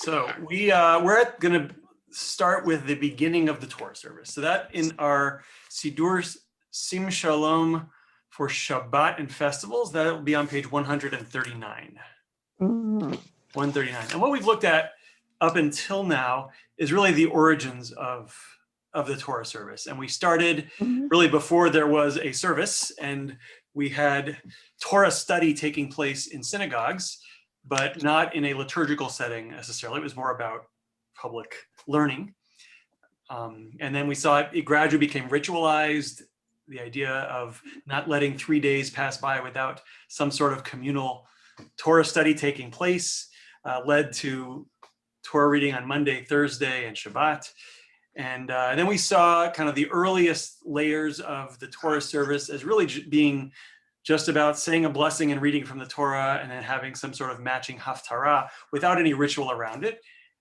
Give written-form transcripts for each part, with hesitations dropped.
So we're going to start with the beginning of the Torah service. So that in our Siddur Sim Shalom for Shabbat and festivals, that will be on page 139. 139. And what we've looked at up until now is really the origins of the Torah service. And we started really before there was a service, and we had Torah study taking place in synagogues, but not in a liturgical setting necessarily. It was more about public learning. And then we saw it gradually became ritualized. The idea of not letting 3 days pass by without some sort of communal Torah study taking place led to Torah reading on Monday, Thursday, and Shabbat. And then we saw kind of the earliest layers of the Torah service as really being just about saying a blessing and reading from the Torah and then having some sort of matching haftarah without any ritual around it.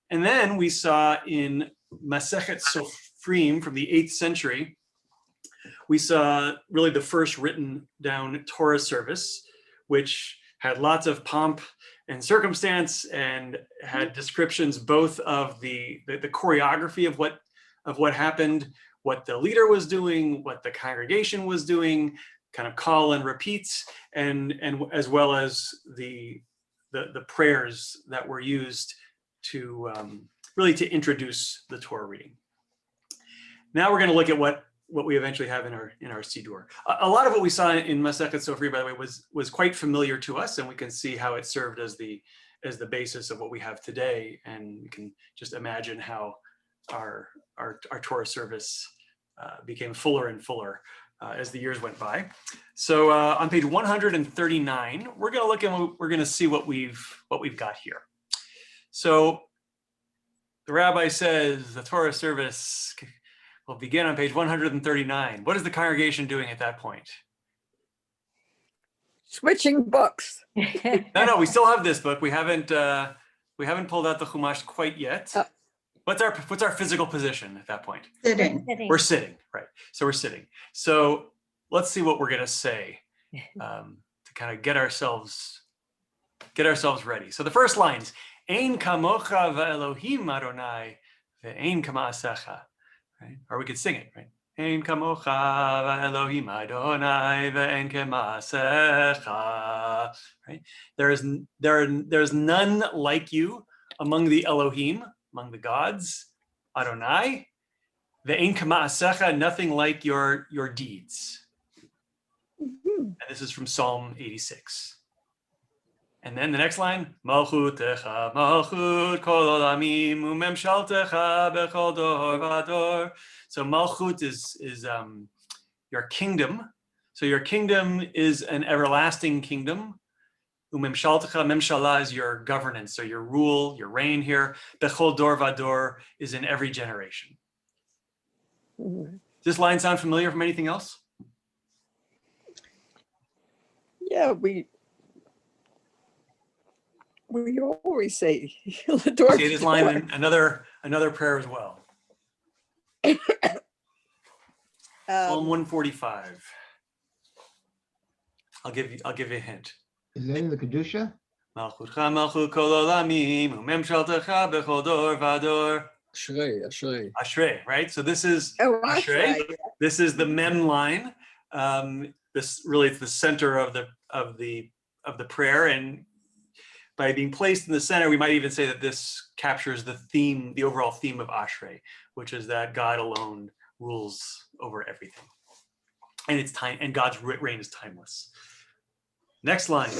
And then we saw in Masechet Sofrim from the 8th century, we saw really the first written down Torah service, which had lots of pomp and circumstance and had descriptions both of the choreography of what happened, what the leader was doing, what the congregation was doing, kind of call and repeats, and as well as the prayers that were used to really to introduce the Torah reading. Now we're going to look at what we eventually have in our Siddur. A lot of what we saw in Masechet Sofri, by the way, was quite familiar to us, and we can see how it served as the basis of what we have today, and you can just imagine how our Torah service became fuller and fuller as the years went by. So on page 139, we're going to look and we're going to see what we've got here. So the rabbi says the Torah service will begin on page 139. What is the congregation doing at that point? Switching books. No, we still have this book. We haven't pulled out the Chumash quite yet. What's our physical position at that point? Sitting. We're sitting, right? So we're sitting. So let's see what we're gonna say to kind of get ourselves ready. So the first lines: Ein kamocha va'Elohim Adonai ve'ein kama'asecha. Right? Or we could sing it, right? Ein kamocha va'Elohim Adonai ve'ein kama'asecha. Right? There's none like you among the Elohim, among the gods, Adonai, ve'ein kama'asecha, nothing like your deeds. And this is from Psalm 86. And then the next line, Malchutecha, Malchut kol olamim umemshaltecha bechol dor vador. So Malchut is your kingdom. So your kingdom is an everlasting kingdom. Umemshaltecha, memshala is your governance, so your rule, your reign here. Bechol dor vador is in every generation. Does this line sound familiar from anything else? Yeah, we always say See this line in another prayer as well. Psalm 145. I'll give you a hint. Is that in the Kedusha? Malchutcha malchut kol olamim umemshaltecha bechol dor vador. Ashrei, right? So this is Ashrei. This is the mem line. This really is the center of the prayer, and by being placed in the center, we might even say that this captures the overall theme of Ashrei, which is that God alone rules over everything, and it's time, and God's reign is timeless. Next line,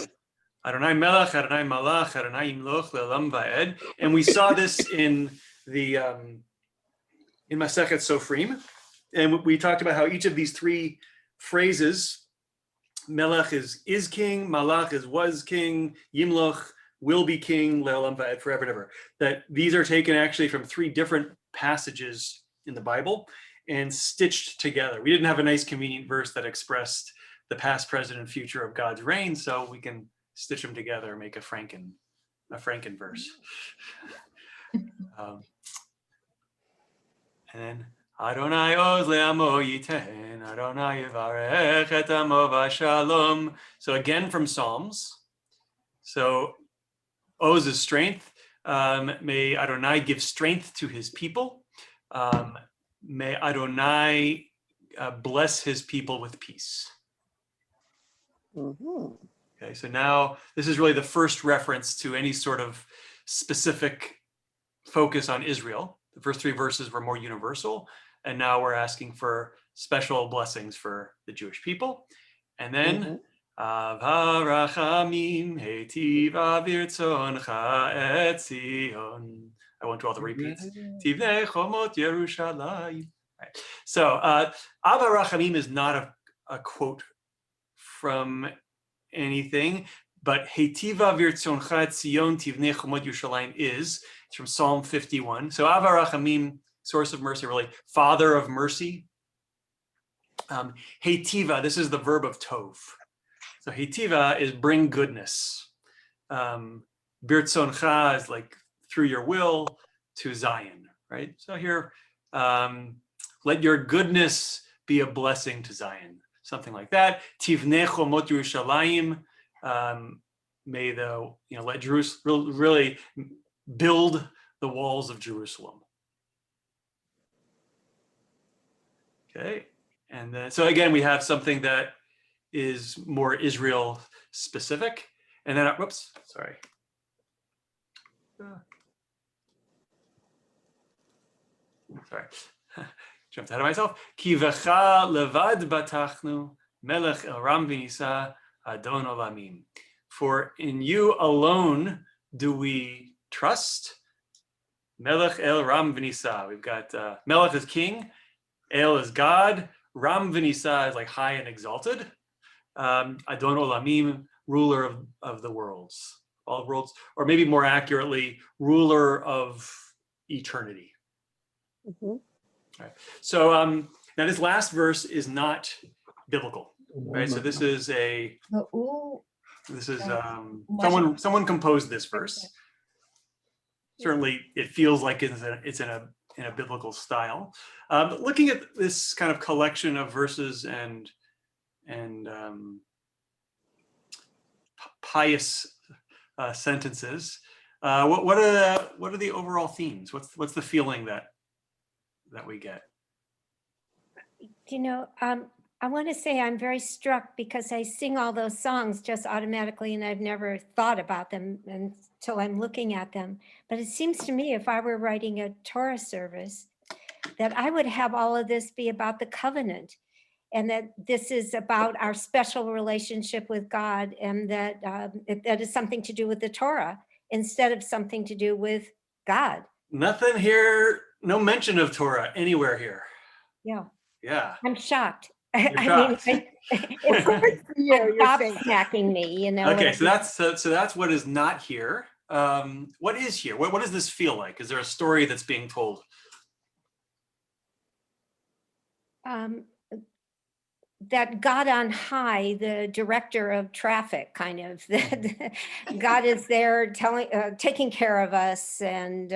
Adonai Melech, Adonai Malach, Adonai Yimloch Le'olam Va'ed, and we saw this in in Masechet Sofrim, and we talked about how each of these three phrases, Melech is king, Malach is was king, Yimloch will be king, Le'olam Va'ed, forever and ever. That these are taken actually from three different passages in the Bible and stitched together. We didn't have a nice convenient verse that expressed the past, present, and future of God's reign, so we can stitch them together and make a Franken verse. And then Adonai oz le'amo yiten, Adonai yivarech et amo v'shalom. So again from Psalms. So oz is strength, May Adonai give strength to his people. May Adonai bless his people with peace. Mhm. Okay, so now this is really the first reference to any sort of specific focus on Israel. The first three verses were more universal, and now we're asking for special blessings for the Jewish people. And then Av harachamim heitiva virtzoncha et Zion. I won't do all the repeats. Tivnei chomot Yerushalayim. Right. So Av harachamim is not a quote from anything, but heitiva virtzoncha et Zion tivnei chomot Yerushalayim is. It's from Psalm 51. So Av harachamim, source of mercy, really father of mercy. Heitiva, this is the verb of tov. So heitiva is bring goodness. Birtzoncha is like through your will to Zion, right? So here, let your goodness be a blessing to Zion, something like that. Tivnei chomot Yerushalayim, may the, let Jerusalem really build the walls of Jerusalem. Okay, and then, so again, we have something that is more Israel specific. And then, whoops, sorry. Sorry, jumped ahead of myself. Ki v'cha levad batachnu melech el ram v'nisa adon olamim. For in you alone do we trust. Melech el ram v'nisa. We've got Melech is king, El is God, Ram v'nisa is like high and exalted. Adon olamim, ruler of the worlds, all worlds, or maybe more accurately, ruler of eternity. All right. So now this last verse is not biblical, right? So this is someone composed this verse. Certainly, it feels like it's in a biblical style. Looking at this kind of collection of verses and pious sentences, what are the overall themes? What's the feeling that we get? I want to say I'm very struck because I sing all those songs just automatically, and I've never thought about them until I'm looking at them. But it seems to me, if I were writing a Torah service, that I would have all of this be about the covenant, and that this is about our special relationship with God, and that that is something to do with the Torah instead of something to do with God. Nothing here, no mention of Torah anywhere here. Yeah. I'm shocked. You're shocked. Stop smacking me, Okay, so that's what is not here. What is here? What does this feel like? Is there a story that's being told? That God on high, the director of traffic, kind of, that God is there taking care of us, and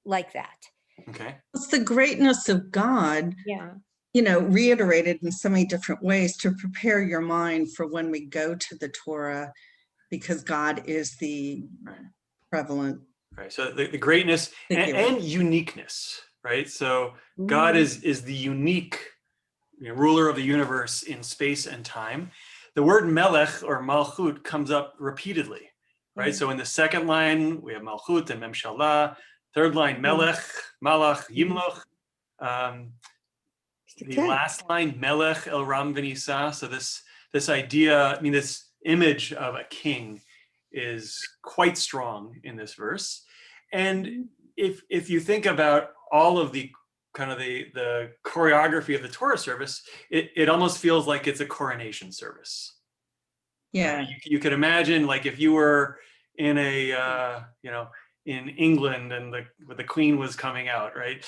like that. Okay. It's the greatness of God. Yeah. Reiterated in so many different ways to prepare your mind for when we go to the Torah, because God is the prevalent. Right. So the greatness and uniqueness, right? So God is the unique ruler of the universe in space and time. The word melech or malchut comes up repeatedly, right? So in the second line, we have malchut and memshalah. Third line, melech, malach, yimloch. The last line, melech el ram v'nisa. So this idea, this image of a king is quite strong in this verse. And if you think about all of the kind of the choreography of the Torah service, it almost feels like it's a coronation service. Yeah. You could imagine, like, if you were in a in England and the Queen was coming out, right?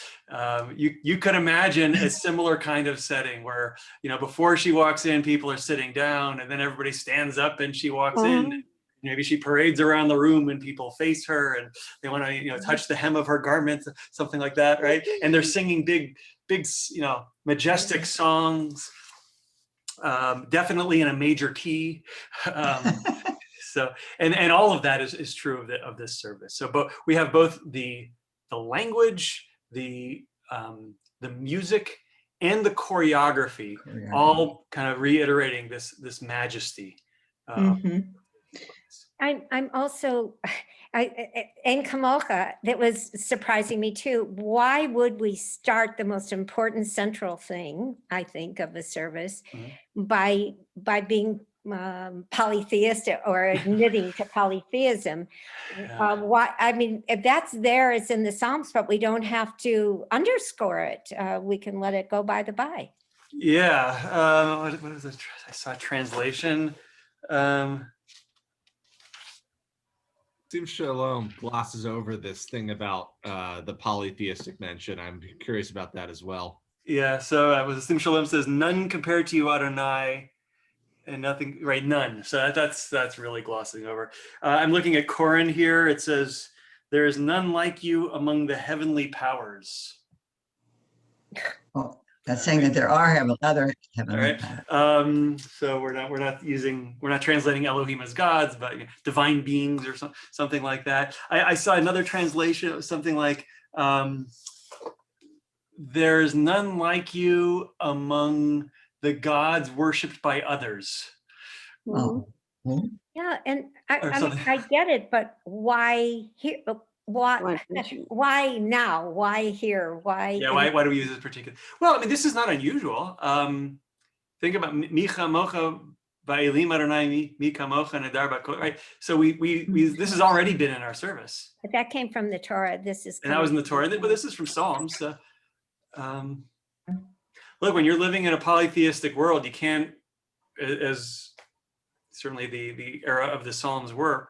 You could imagine a similar kind of setting where, before she walks in, people are sitting down, and then everybody stands up and she walks in. Maybe she parades around the room and people face her and they want to, touch the hem of her garment, something like that, right? And they're singing big, majestic songs, definitely in a major key. So, and all of that is true of this service. So, but we have both the language, the music, and the choreography, all kind of reiterating this majesty. Mhm. I'm also, in Kamocha, that was surprising me too. Why would we start the most important central thing, I think, of a service by being polytheistic or admitting to polytheism? Why? I mean, if that's there, it's in the Psalms, but we don't have to underscore it. We can let it go by the by. Yeah. What is it? I saw a translation. Sim Shalom glosses over this thing about the polytheistic mention. I'm curious about that as well. Yeah, so Sim Shalom says, none compared to you, Adonai, and nothing, right, none. So that's really glossing over. I'm looking at Koran here. It says, there is none like you among the heavenly powers. Well, that's saying that there are other All heavenly right. powers. So we're not translating Elohim as gods, but divine beings or something like that. I saw another translation of something like, there's none like you among the gods worshipped by others. Oh. Hmm. Yeah, and Or I mean, something. I get it, but why here? Why now? Why here? Why? Yeah, why do we use this particular? Well, I mean, this is not unusual. Think about Micha Mocha Ba'ilim Adonai Mi Kamocha Nadar Bakol, right? So we this has already been in our service. But that came from the Torah. This is And that was in the Torah, but this is from Psalms. So, look, when you're living in a polytheistic world, you can't, as certainly the era of the Psalms were,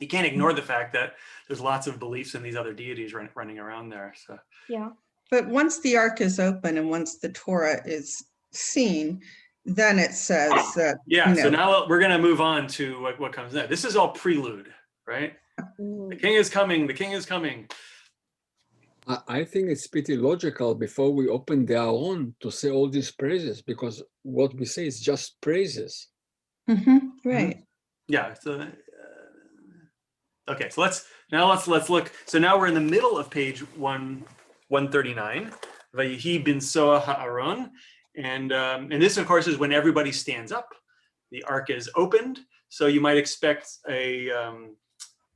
you can't ignore the fact that there's lots of beliefs in these other deities running around there. So yeah. But once the ark is open and once the Torah is seen, then it says that, yeah, you so know, now we're going to move on to what comes next. This is all prelude, right? The king is coming. The king is coming. I think it's pretty logical before we open the Aron to say all these praises, because what we say is just praises. right. Yeah. So, okay. So let's look. So now we're in the middle of page 139. Vayihi bin Soah ha'aron, and this, of course, is when everybody stands up. The ark is opened, so you might expect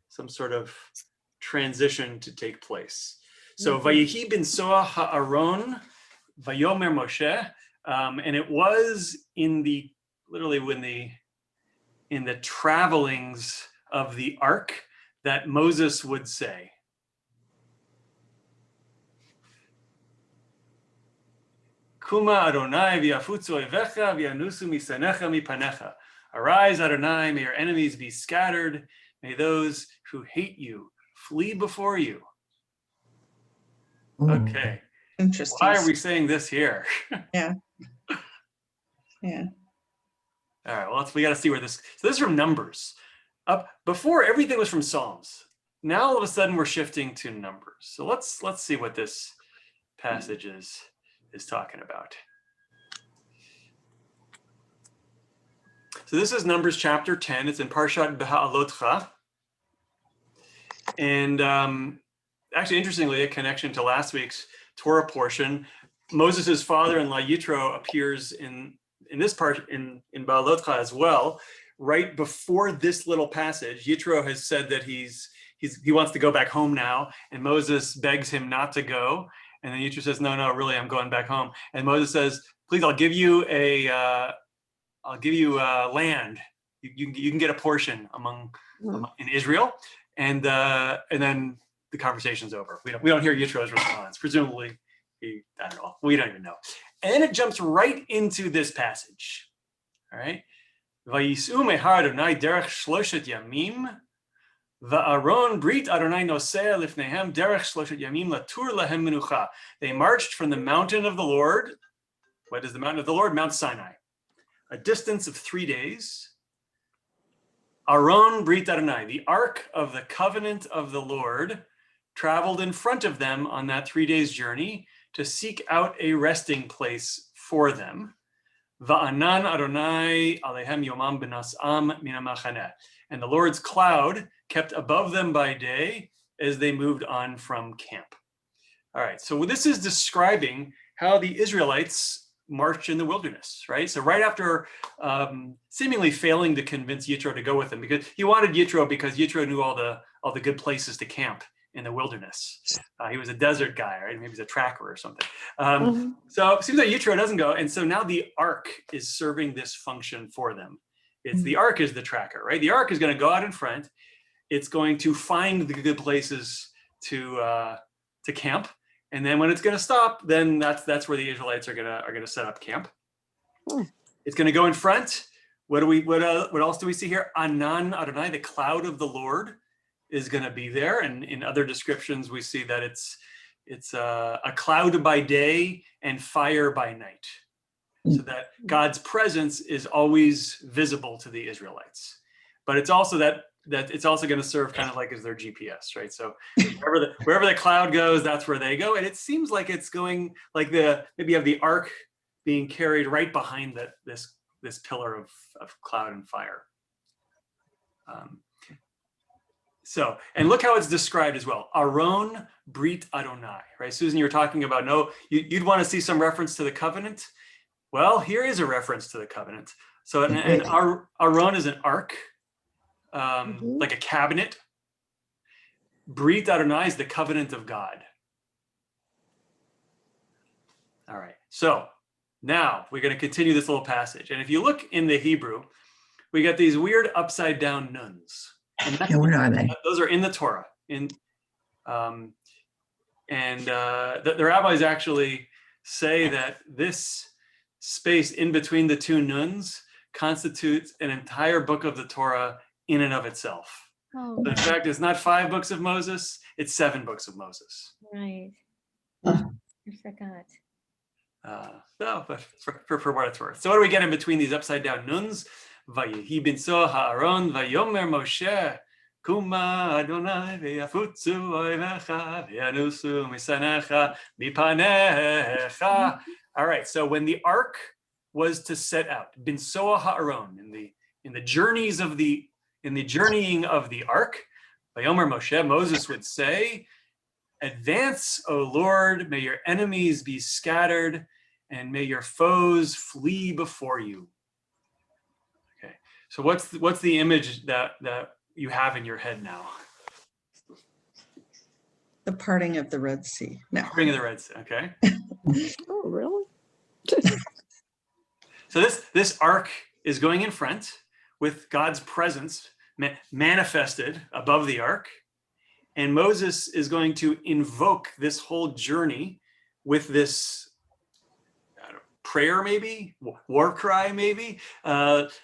some sort of transition to take place. So Vayihi bin Soah ha'aron, Vayomer Moshe, and it was literally in the travelings of the ark that Moses would say, Kuma Adonai v'yafutzu oivecha v'yanusu misanecha mipanecha. Arise, Adonai, may your enemies be scattered. May those who hate you flee before you. Okay. Interesting. Why are we saying this here? Yeah. Yeah. All right, well, we got to see where this, so this is from Numbers. Before, everything was from Psalms. Now, all of a sudden, we're shifting to Numbers. So let's see what this passage is talking about. So this is Numbers chapter 10. It's in Parshat Beha'alotcha. And actually, interestingly, a connection to last week's Torah portion, Moses' father-in-law Yitro appears in this part in Ba'alotcha as well. Right before this little passage, Yitro has said that he wants to go back home now, and Moses begs him not to go. And then Yitro says, no, really, I'm going back home. And Moses says, please, I'll give you land. You can get a portion in Israel. And then the conversation's over. We don't hear Yitro's response. Presumably, I don't know. We don't even know. And then it jumps right into this passage. All right. Vayisu mehar Adonai derech shloshet yamim, va'aron brit Adonai nosea lifnehem derech shloshet yamim latur lahem menucha. They marched from the mountain of the Lord. What is the mountain of the Lord? Mount Sinai. A distance of 3 days. Aron brit Adonai, the ark of the covenant of the Lord, traveled in front of them on that 3 days journey to seek out a resting place for them. Va'anan Adonai alehem yomam benas'am min ha'machaneh. and the Lord's cloud kept above them by day as they moved on from camp. All right, so this is describing how the Israelites marched in the wilderness, right? So right after seemingly failing to convince Yitro to go with him, because he wanted Yitro because Yitro knew all the good places to camp in the wilderness. He was a desert guy, right? Maybe he's a tracker or something. So it seems like Yitro doesn't go, and so now the ark is serving this function for them. The ark is the tracker, right? The ark is going to go out in front. It's going to find the good places to camp. And then when it's going to stop, then that's where the Israelites are going to set up camp. It's going to go in front. What else do we see here? Anan Adonai, the cloud of the Lord, is going to be there. And in other descriptions, we see that it's a cloud by day and fire by night, so that God's presence is always visible to the Israelites. But it's also that it's also going to serve kind of like as their GPS, right? So wherever the cloud goes, that's where they go. And it seems like it's going like maybe you have the ark being carried right behind this pillar of cloud and fire. So, and look how it's described as well. Aron Brit Adonai, right? Susan, you were talking about, you'd want to see some reference to the covenant. Well, here is a reference to the covenant. So and Aron is an ark, like a cabinet. Brit Adonai is the covenant of God. All right, so now we're going to continue this little passage. And if you look in the Hebrew, we got these weird upside down nuns. Yeah, what are they? Those are in the Torah. The rabbis actually say that this space in between the two nuns constitutes an entire book of the Torah in and of itself. Oh, But in fact, it's not 5 books of Moses, it's 7 books of Moses. right. Huh. I forgot. But for what it's worth. So what do we get in between these upside down nuns? Vayehi binso ha'aron vayomer Moshe kuma Adonai v'yafutzu oivecha v'yanusu misanecha mipanecha. All right, so when the ark was to set out, binso ha'aron, in the journeying of the ark, vayomer Moshe, Moses would say, "Advance, O Lord, may your enemies be scattered, and may your foes flee before you." Okay, so what's the image that you have in your head now? The parting of the Red Sea. No. Ring of the Red Sea. Okay. Oh, really? So this ark is going in front with God's presence manifested above the ark, and Moses is going to invoke this whole journey with this prayer, maybe war cry, maybe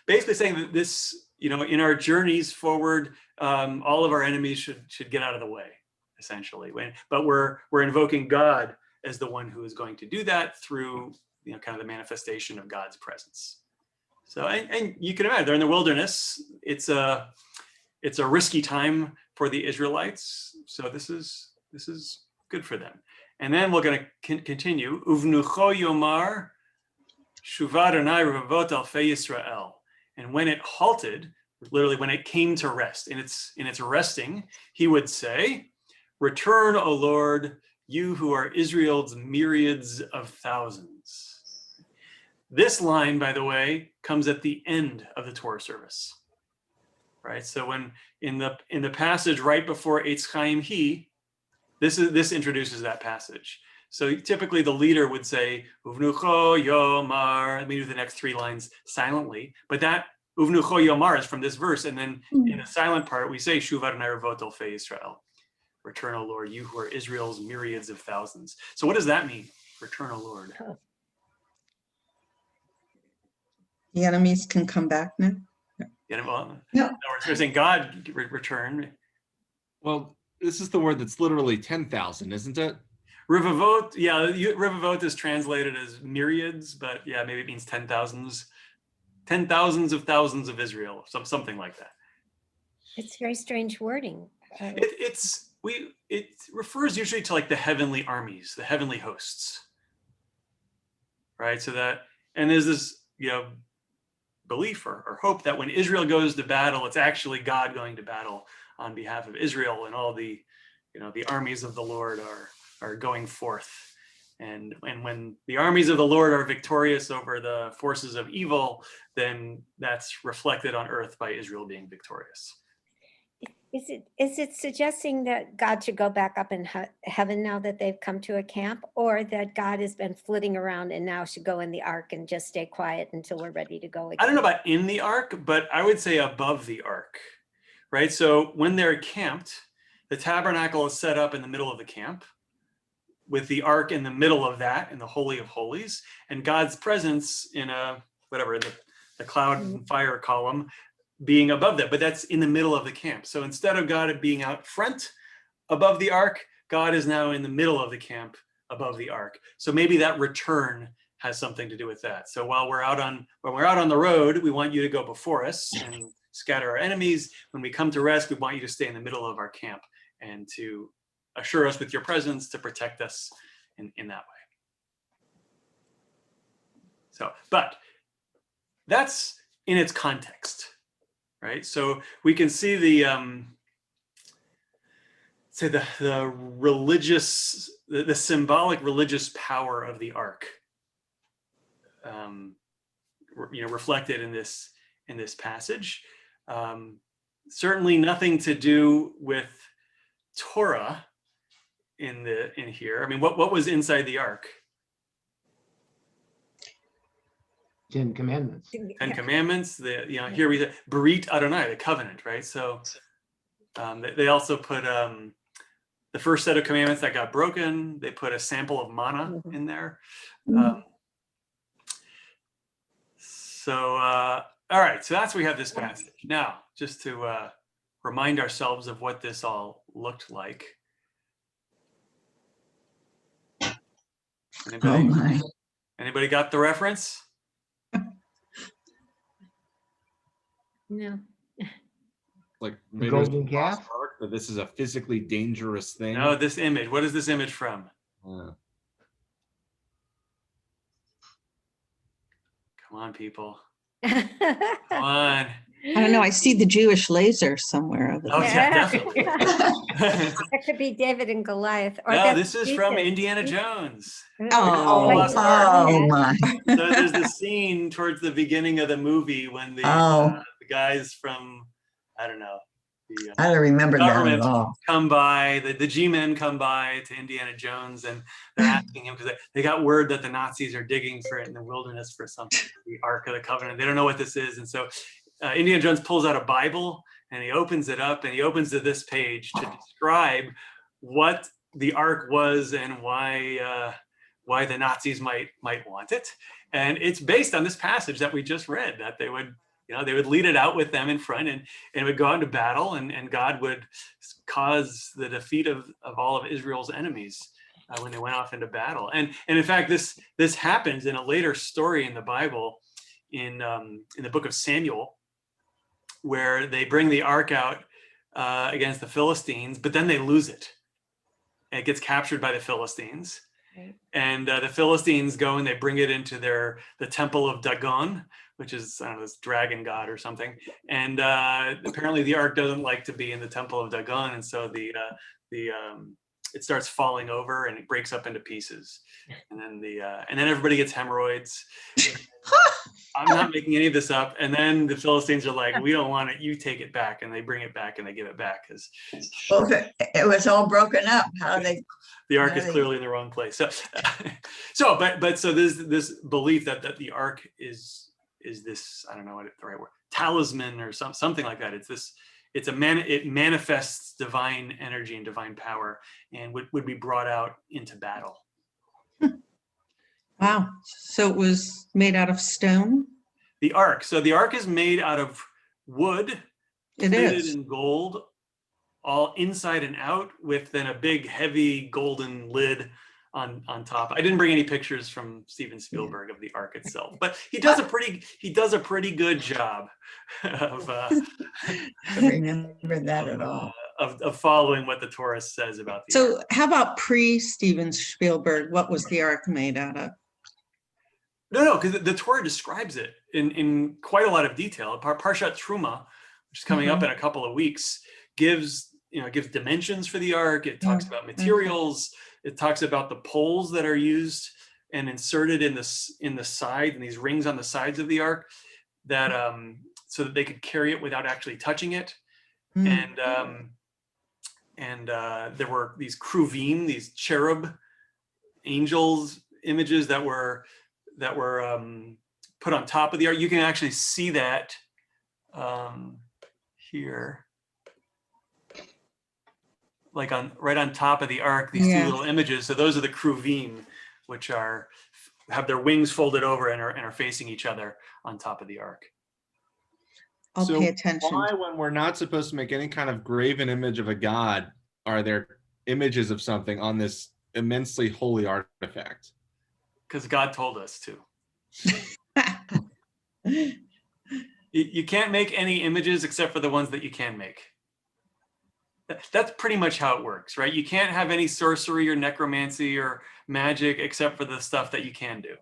basically saying that this, in our journeys forward, all of our enemies should get out of the way, essentially. But we're invoking God as the one who is going to do that through kind of the manifestation of God's presence. So and you can imagine they're in the wilderness. It's a risky time for the Israelites. So this is good for them. And then we're going to continue. Uvnucho Yomar Shuva Adonai Revavot Alfei Yisrael. And when it halted, literally when it came to rest, in its resting, he would say, "Return, O Lord, you who are Israel's myriads of thousands." This line, by the way, comes at the end of the Torah service, right? So when in the passage right before Eitz Chaim Hi, this introduces that passage. So typically the leader would say, Uvnucho Yomar, let me do the next 3 lines silently, but that Uvnucho Yomar is from this verse, and then in the silent part, we say, Shuv Adonai Revot Alfei Yisrael. Return, O Lord, you who are Israel's myriads of thousands. So what does that mean? Return, O Lord. The enemies can come back now. No. We're saying God return. Well, this is the word that's literally 10,000, isn't it? Rivavot, Rivavot is translated as myriads, but yeah, maybe it means 10,000s. 10,000s of thousands of Israel, something like that. It's very strange wording. It refers usually to like the heavenly armies, the heavenly hosts, right? So that, and there's this, belief or hope that when Israel goes to battle, it's actually God going to battle on behalf of Israel, and all the, the armies of the Lord are going forth. And when the armies of the Lord are victorious over the forces of evil, then that's reflected on earth by Israel being victorious. Is it suggesting that God should go back up in heaven now that they've come to a camp, or that God has been flitting around and now should go in the ark and just stay quiet until we're ready to go again? I don't know about in the ark, but I would say above the ark, right? So when they're camped, the tabernacle is set up in the middle of the camp, with the ark in the middle of that, in the Holy of Holies, and God's presence in the cloud and fire column being above that, but that's in the middle of the camp. So instead of God being out front above the ark, God is now in the middle of the camp above the ark. So maybe that return has something to do with that. So while we're out on the road, we want you to go before us and scatter our enemies. When we come to rest, we want you to stay in the middle of our camp and to assure us with your presence, to protect us in that way. So, but that's in its context, right? So we can see the religious, the symbolic religious power of the ark, reflected in this passage. Certainly nothing to do with Torah in here. I mean, what was inside the ark? 10 Commandments. 10 Commandments. Here we Berit Adonai, the covenant, right? So they also put the first set of commandments that got broken. They put a sample of manna in there. All right, so that's we have this passage. Now, just to remind ourselves of what this all looked like. Anybody got the reference? No. Like The golden maybe there's a calf? lost ark, but this is a physically dangerous thing. No, this image. What is this image from? Yeah. Come on, people. Come on. I don't know. I see the Jewish laser somewhere over Oh, there. yeah, definitely. That could be David and Goliath. Or No, that's this is from Jesus. Indiana Jones. Oh, Lost Ark. Oh my. So there's the scene towards the beginning of the movie when the guys from, I don't know, the I don't remember that at government all. come by, the G-men come by to Indiana Jones, and they're asking him, because they got word that the Nazis are digging for it in the wilderness for something, the Ark of the Covenant. They don't know what this is. And so Indiana Jones pulls out a Bible and he opens it up, and he opens to this page to describe what the Ark was and why the Nazis might want it. And it's based on this passage that we just read, that they would lead it out with them in front, and it would go out into battle, and God would cause the defeat of all of Israel's enemies when they went off into battle. And in fact, this happens in a later story in the Bible, in the book of Samuel, where they bring the ark out against the Philistines, but then they lose it. And it gets captured by the Philistines. Right. And the Philistines go and they bring it into the temple of Dagon, which is, I don't know, this dragon god or something. And apparently the ark doesn't like to be in the temple of Dagon, and so it starts falling over and it breaks up into pieces. And then everybody gets hemorrhoids. I'm not making any of this up. And then the Philistines are like, we don't want it, you take it back. And they bring it back and they give it back, because Well, it was all broken up. How they? the ark is Right. clearly in the wrong place. So there's this belief that the ark is this, I don't know what the right word, talisman or something like that. It manifests divine energy and divine power, and would be brought out into battle. Wow. So it was made out of stone? The ark. So the ark is made out of wood, It plated is. in gold, all inside and out, with then a big heavy golden lid on top. I didn't bring any pictures from Steven Spielberg of the ark itself, but he does a pretty good job of I don't remember that at all. of following what the Torah says about the ark. So how about pre-Steven Spielberg? What was the ark made out of? No, because the Torah describes it in quite a lot of detail. Parshat Truma, which is coming up in a couple of weeks, gives dimensions for the ark. It talks about materials. It talks about the poles that are used and inserted in the side, and these rings on the sides of the ark, that so that they could carry it without actually touching it. And there were these kruvim, these cherub angels images that were put on top of the ark. You can actually see that here, like right on top of the ark, these two little images. So those are the kruvim, which have their wings folded over and are facing each other on top of the ark. I'll So pay attention. why, when we're not supposed to make any kind of graven image of a god, are there images of something on this immensely holy artifact? Because God told us to. You can't make any images except for the ones that you can make. That's pretty much how it works, right? You can't have any sorcery or necromancy or magic except for the stuff that you can do.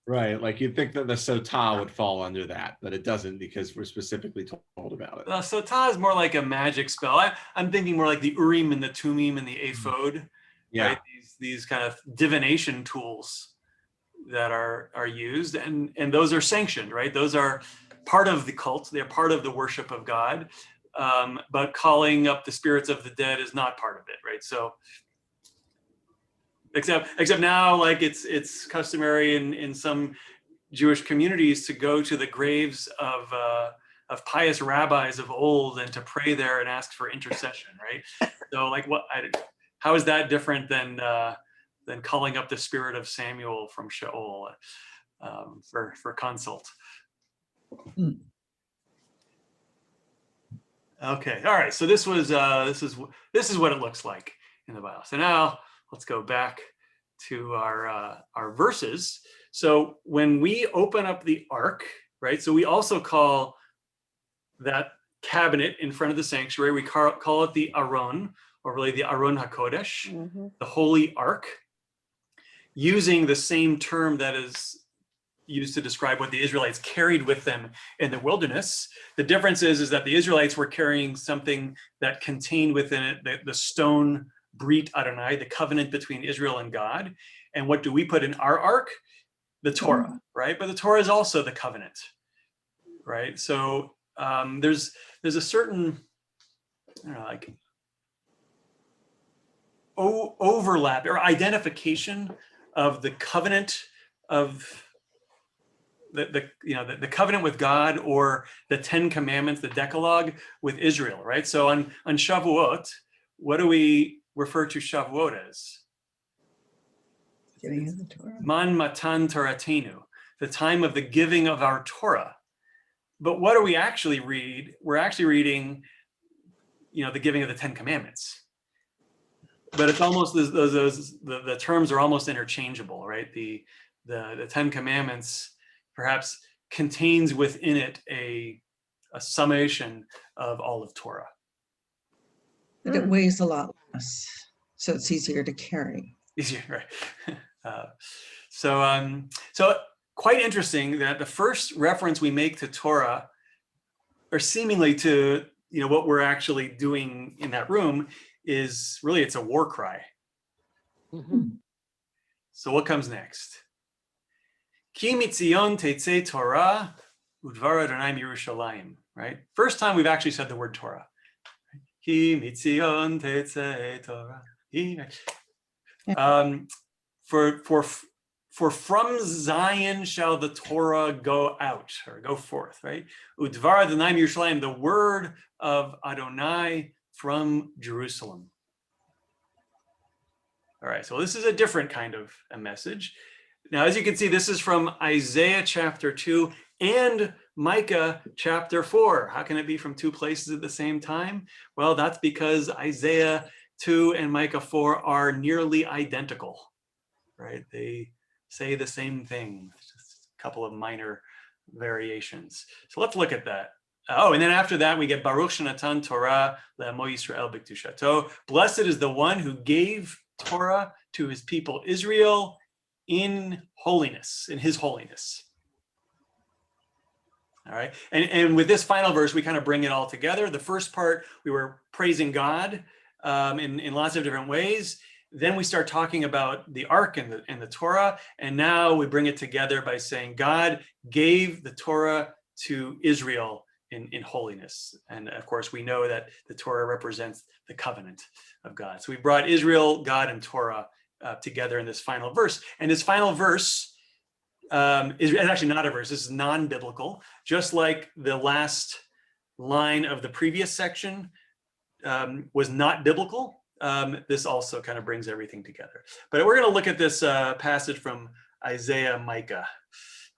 Right, like you'd think that the Sotah would fall under that, but it doesn't because we're specifically told about it. Sotah is more like a magic spell. I'm thinking more like the Urim and the Tumim and the Ephod. Yeah. Right? These kind of divination tools that are used, and those are sanctioned, right? Those are part of the cult. They're part of the worship of God, but calling up the spirits of the dead is not part of it, right? So, except now, like it's customary in some Jewish communities to go to the graves of pious rabbis of old and to pray there and ask for intercession, right? So, like, how is that different than calling up the spirit of Samuel from Sheol for consult? Okay, all right. So this is what it looks like in the Bible. So now let's go back to our verses. So when we open up the ark, right? So we also call that cabinet in front of the sanctuary, we call it the Aron, or really the Aron HaKodesh, the Holy Ark, using the same term that is used to describe what the Israelites carried with them in the wilderness. The difference is that the Israelites were carrying something that contained within it the stone Brit Adonai, the covenant between Israel and God. And what do we put in our ark? The Torah, right? But the Torah is also the covenant, right? So there's a certain, I don't know, like overlap or identification of the covenant of the covenant with God, or the 10 commandments, the Decalogue with Israel, right? So on Shavuot, what do we refer to Shavuot as? Giving of the Torah. Man matan Toratenu, the time of the giving of our Torah. But what do we actually read? We're actually reading, the giving of the 10 commandments. But it's almost the terms are almost interchangeable, right? The 10 commandments perhaps contains within it a summation of all of Torah. But it weighs a lot less, so it's easier to carry. Easier, right? So quite interesting that the first reference we make to Torah, or seemingly to what we're actually doing in that room, is really, it's a war cry. So what comes next? Ki mitzion tetzei Torah udvar Adonai Yerushalayim, right? First time we've actually said the word Torah. Ki mitzion tetzei Torah. For from Zion shall the Torah go out, or go forth, right? Udvar Adonai Yerushalayim, the word of Adonai from Jerusalem. All right, so this is a different kind of a message. Now, as you can see, this is from Isaiah chapter 2 and Micah chapter 4. How can it be from two places at the same time? Well, that's because Isaiah 2 and Micah 4 are nearly identical, right? They say the same thing, just a couple of minor variations. So let's look at that. Oh, and then after that, we get Baruch Shenatan Torah le'amo Yisrael b'kedushato. Blessed is the one who gave Torah to his people Israel in holiness, in his holiness. All right, and with this final verse, we kind of bring it all together. The first part, we were praising God in lots of different ways. Then we start talking about the Ark and the Torah, and now we bring it together by saying God gave the Torah to Israel in holiness. And of course, we know that the Torah represents the covenant of God. So we brought Israel, God, and Torah together in this final verse. And this final verse is actually not a verse. This is non-biblical, just like the last line of the previous section was not biblical. This also kind of brings everything together. But we're going to look at this passage from Isaiah, Micah.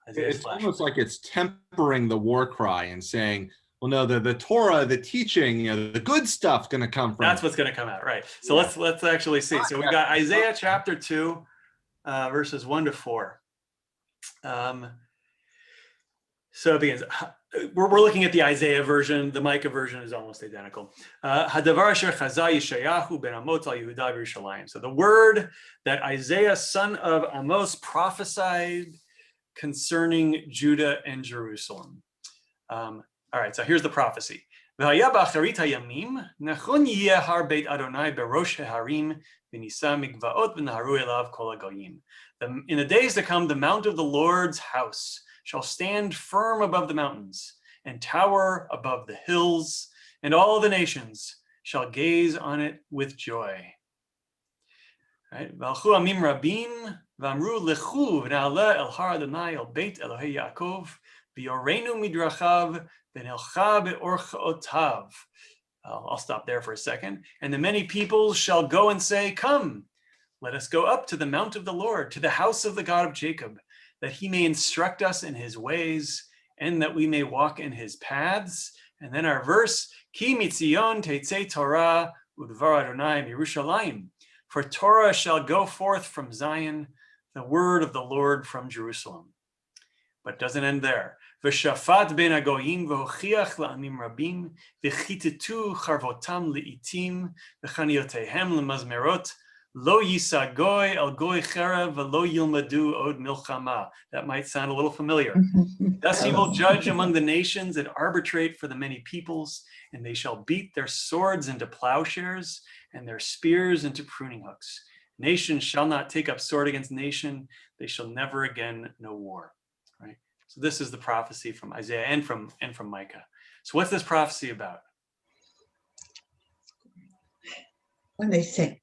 It's almost like it's tempering the war cry and saying, well, no, the Torah, the teaching, the good stuff's going to come from. That's what's going to come out, right? So let's actually see. So we got Isaiah chapter 2, verses 1 to 4. So it begins. We're looking at the Isaiah version. The Micah version is almost identical. Hadavar asher chaza Yeshayahu ben Amos al Yehuda v'Yerushalayim. So the word that Isaiah, son of Amos, prophesied concerning Judah and Jerusalem. All right, so here's the prophecy. V'haya b'acharit hayamim nachon yeh har beit Adonai berosh harim v'nisa migvaot v'naharu elav kol hagoyim. In the days to come, the mount of the Lord's house shall stand firm above the mountains and tower above the hills, and all the nations shall gaze on it with joy. Right? V'alchu amim rabim v'amru lechu v'na'aleh el har Adonai el beit Elohei Yaakov v'yorenu midrachav v'nelcha be'orchaotav. I'll stop there for a second. And the many peoples shall go and say, come, let us go up to the mount of the Lord, to the house of the God of Jacob, that he may instruct us in his ways, and that we may walk in his paths. And then our verse, Ki mitzion teitzei Torah udvar Adonai Yerushalayim. For Torah shall go forth from Zion, the word of the Lord from Jerusalem. But it doesn't end there. V'shafat ben hagoyim v'hochiach la'amim rabim v'chitetu charvotam le'itim v'chaniotehem lemazmerot lo yisa goy el goy cherev v'lo yilmadu od milchama. That might sound a little familiar. Thus he will judge among the nations and arbitrate for the many peoples, and they shall beat their swords into plowshares and their spears into pruning hooks. Nation shall not take up sword against nation. They shall never again know war. Right? So this is the prophecy from Isaiah and from Micah. So what's this prophecy about? When they say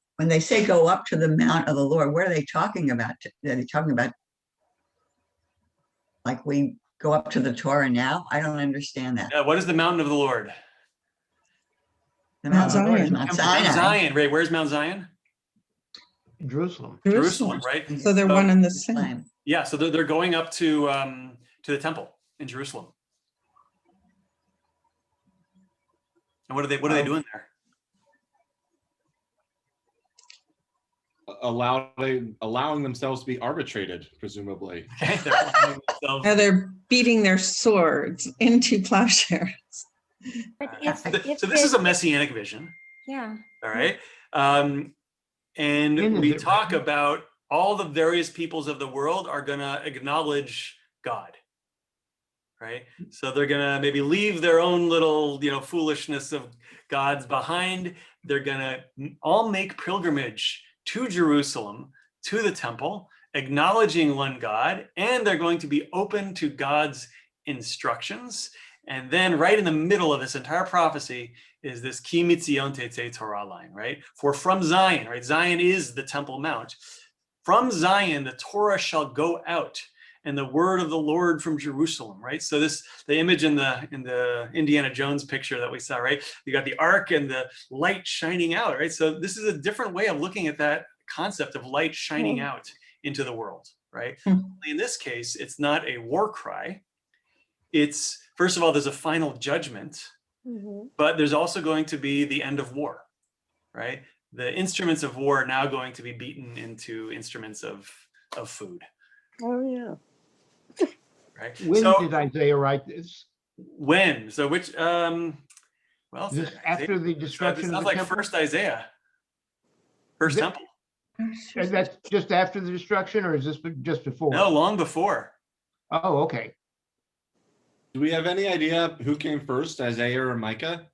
go up to the mount of the Lord, what are they talking about? Are they talking about like we go up to the Torah now? I don't understand that. Yeah, what is the mountain of the Lord? The Mount of the Lord is Zion. Mount Mount Sinai. Zion, right? Where's Mount Zion? Jerusalem. Jerusalem, right? So they're one and the same. Same. Yeah, so they're going up to the temple in Jerusalem. And what are they doing there? Allowing themselves to be arbitrated, presumably. Okay, they're allowing themselves- Now they're beating their swords into plowshares. But So this is a messianic vision, yeah. all right? And When is we it talk written? about all the various peoples of the world are going to acknowledge God, right? So they're going to maybe leave their own little, foolishness of gods behind. They're going to all make pilgrimage to Jerusalem, to the temple, acknowledging one God, and they're going to be open to God's instructions. And then right in the middle of this entire prophecy is this Ki mitzion teitzei Torah line, right? For from Zion, right? Zion is the Temple Mount. From Zion, the Torah shall go out, and the word of the Lord from Jerusalem, right? So the image in the Indiana Jones picture that we saw, right? You got the ark and the light shining out, right? So this is a different way of looking at that concept of light shining out into the world, right? In this case, it's not a war cry. It's, first of all, there's a final judgment, but there's also going to be the end of war, right? The instruments of war are now going to be beaten into instruments of food. Oh, yeah. Right? When So did Isaiah write this? when? So which? Well, This after the it destruction sounds of the like temple? first Isaiah, first Yeah. temple. And that's just after the destruction, or is this just before? No, long before. Oh, okay. Do we have any idea who came first, Isaiah or Micah?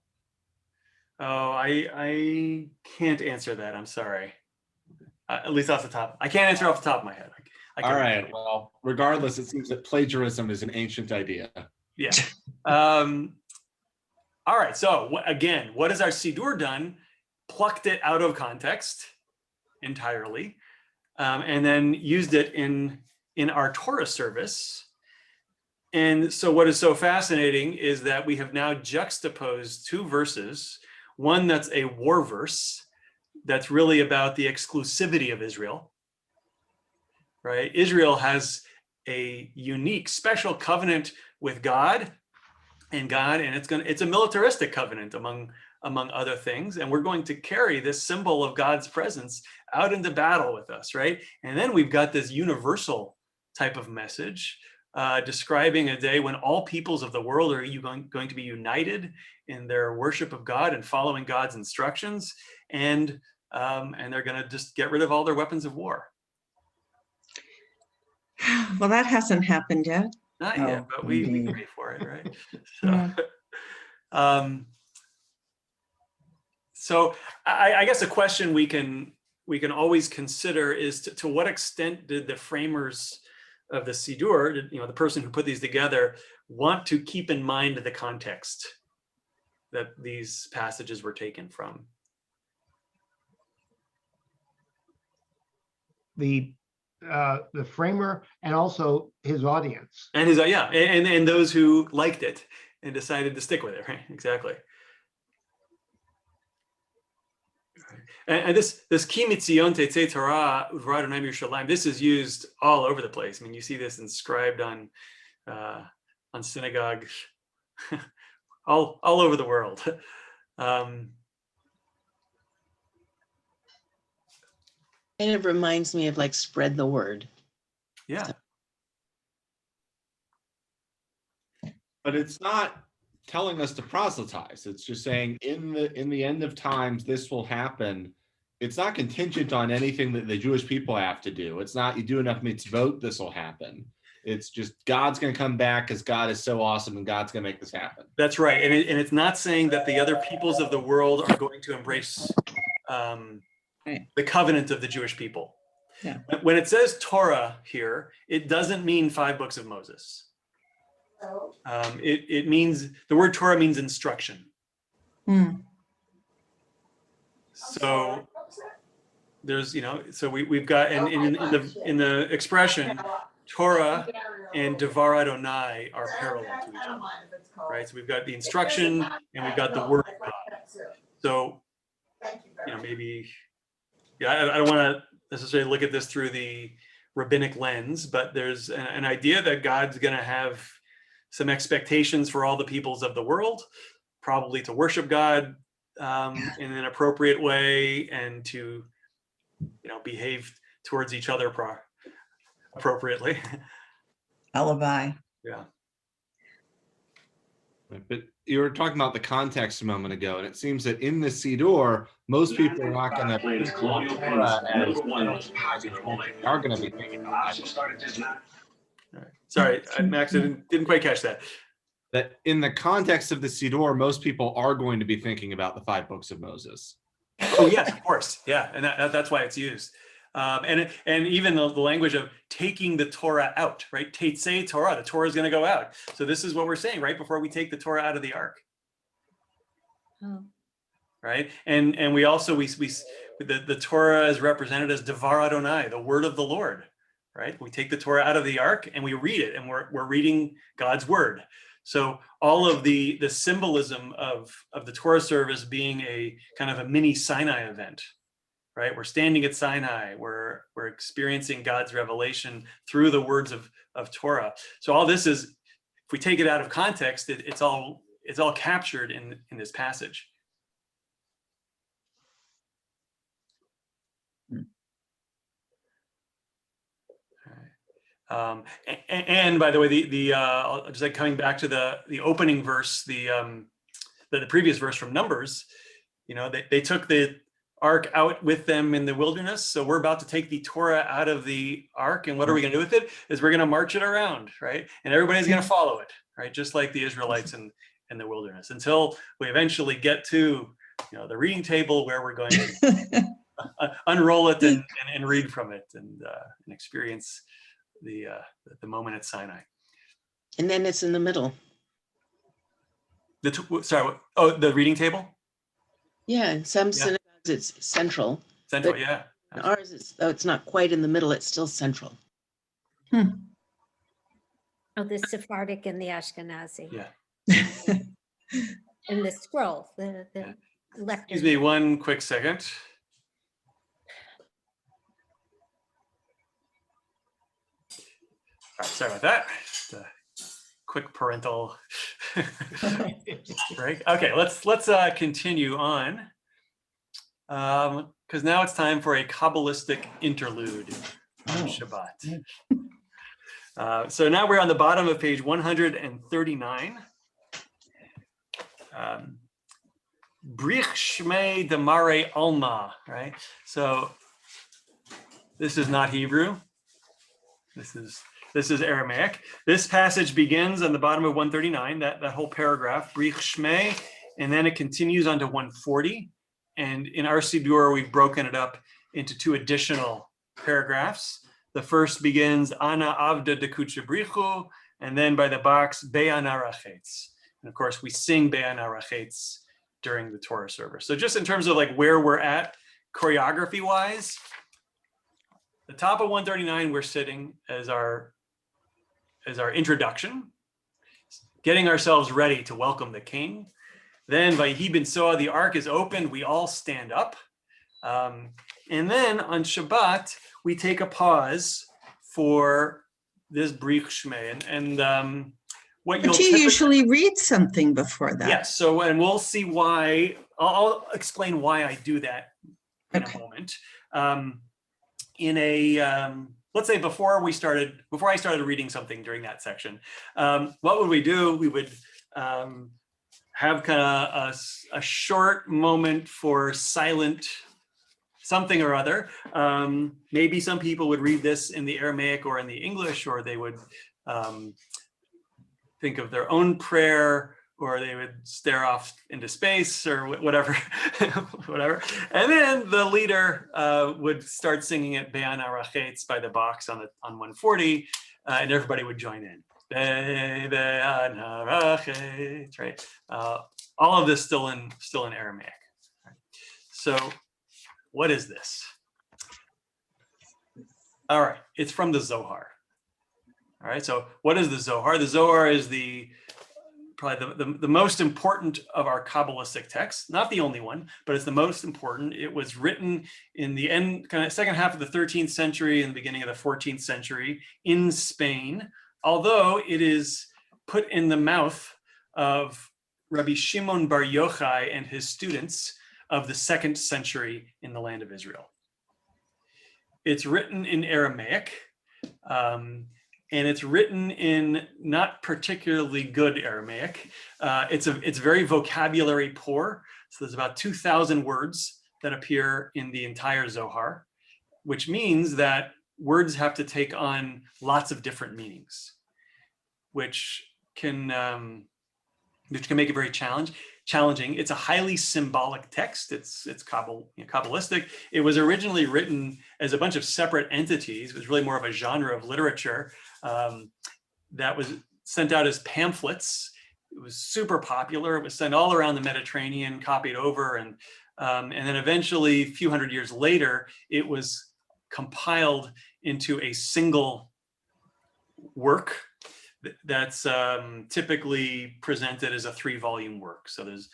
Oh, I can't answer that. I'm sorry. At least off the top. I can't answer off the top of my head. I All can't. right. Well, regardless, it seems that plagiarism is an ancient idea. Yeah. All right. So again, what has our Siddur done? Plucked it out of context entirely, and then used it in our Torah service. And so what is so fascinating is that we have now juxtaposed two verses, one that's a war verse, that's really about the exclusivity of Israel, right? Israel has a unique, special covenant with God, and it's a militaristic covenant among other things, and we're going to carry this symbol of God's presence out into battle with us, right? And then we've got this universal type of message describing a day when all peoples of the world are going to be united in their worship of God and following God's instructions, and they're going to just get rid of all their weapons of war. Well, that hasn't happened yet. Not yet, but we indeed. pray for it, right? Yeah. So I guess a question we can always consider is to what extent did the framers of the Siddur, the person who put these together, want to keep in mind the context that these passages were taken from? The framer and also his audience. And and those who liked it and decided to stick with it, right? Exactly. And this Ki mitzion tetzei Torah uvra Adonai Yerushalayim, this is used all over the place. I mean, you see this inscribed on synagogues all over the world. Kind of reminds me of like spread the word. Yeah. But it's not telling us to proselytize. It's just saying in the end of times, this will happen. It's not contingent on anything that the Jewish people have to do. It's not you do enough mitzvot, this will happen. It's just God's going to come back because God is so awesome and God's going to make this happen. That's right. And it's not saying that the other peoples of the world are going to embrace the covenant of the Jewish people. Yeah. When it says Torah here, it doesn't mean 5 books of Moses. It means, the word Torah means instruction. So there's, so we've got, and in the expression, Torah and Devar Adonai are parallel to each other, right? So we've got the instruction and we've got the word of God. So, maybe, I don't want to necessarily look at this through the rabbinic lens, but there's an idea that God's going to have some expectations for all the peoples of the world, probably to worship God in an appropriate way and to, behave towards each other appropriately. Alibi. Yeah. But you were talking about the context a moment ago, and it seems that in the Siddur, most people are not going to be are going to be thinking about it. Sorry, Max, I didn't quite catch that. That in the context of the Siddur, most people are going to be thinking about the 5 books of Moses. Oh yes, of course, yeah, and that's why it's used. And even the language of taking the Torah out, right? Tetzei Torah, the Torah is going to go out. So this is what we're saying right before we take the Torah out of the ark. Oh. Right, and we also the Torah is represented as Devar Adonai, the word of the Lord. Right, we take the Torah out of the ark and we read it, and we're reading God's word. So all of the symbolism of the Torah service being a kind of a mini Sinai event, right? We're standing at Sinai, we're experiencing God's revelation through the words of Torah. So all this is, if we take it out of context, it's all captured in this passage. And by the way, just like coming back to the opening verse, the previous verse from Numbers, they took the ark out with them in the wilderness. So we're about to take the Torah out of the ark. And what are we going to do with it? Is we're going to march it around, right? And everybody's going to follow it, right? Just like the Israelites in the wilderness, until we eventually get to, the reading table where we're going to unroll it and read from it and experience the moment at Sinai. And then it's in the middle. The reading table? Yeah, in some synagogues it's central. Central, But yeah. in ours, it's not quite in the middle, it's still central. Oh, the Sephardic and the Ashkenazi. Yeah. And the scroll, the lectern. Excuse me one quick second. All right, sorry about that. Just a quick parental break. Okay, let's continue on. Because now it's time for a Kabbalistic interlude on Shabbat. So now we're on the bottom of page 139. Brich Shmei Damare Alma, right? So this is not Hebrew. This is Aramaic. This passage begins on the bottom of 139, that whole paragraph, Brich Shmei, and then it continues on to 140. And in our Siddur, we've broken it up into 2 additional paragraphs. The first begins, Ana Avda Dekucha Brichu, and then by the box, Be'ana Rachetz. And of course, we sing Be'ana Rachetz during the Torah service. So just in terms of like where we're at choreography-wise, the top of 139, we're sitting as our introduction, getting ourselves ready to welcome the king. Then Vayhi ben Soa, the ark is opened, we all stand up. And then on Shabbat, we take a pause for this Brich Shmei. And what you'll But you usually read something before that. Yes, so, and we'll see why, I'll explain why I do that in a moment. Let's say before I started reading something during that section, what would we do? We would have kind of a short moment for silent something or other. Maybe some people would read this in the Aramaic or in the English, or they would think of their own prayer, or they would stare off into space or whatever, whatever. And then the leader would start singing it Be'ana Rachetz by the box on 140, and everybody would join in. Be'ana Rachetz, right? All of this still in Aramaic. So what is this? All right, it's from the Zohar. All right, so what is the Zohar? The Zohar is probably the most important of our Kabbalistic texts, not the only one, but it's the most important. It was written in the second half of the 13th century and the beginning of the 14th century in Spain, although it is put in the mouth of Rabbi Shimon Bar Yochai and his students of the 2nd century in the land of Israel. It's written in Aramaic, and it's written in not particularly good Aramaic. It's very vocabulary poor. So there's about 2,000 words that appear in the entire Zohar, which means that words have to take on lots of different meanings, which can make it very challenging. It's a highly symbolic text. It's Kabbalistic. It was originally written as a bunch of separate entities. It was really more of a genre of literature that was sent out as pamphlets. It was super popular. It was sent all around the Mediterranean, copied over, and then eventually, a few hundred years later, it was compiled into a single work that's typically presented as a 3-volume work. So there's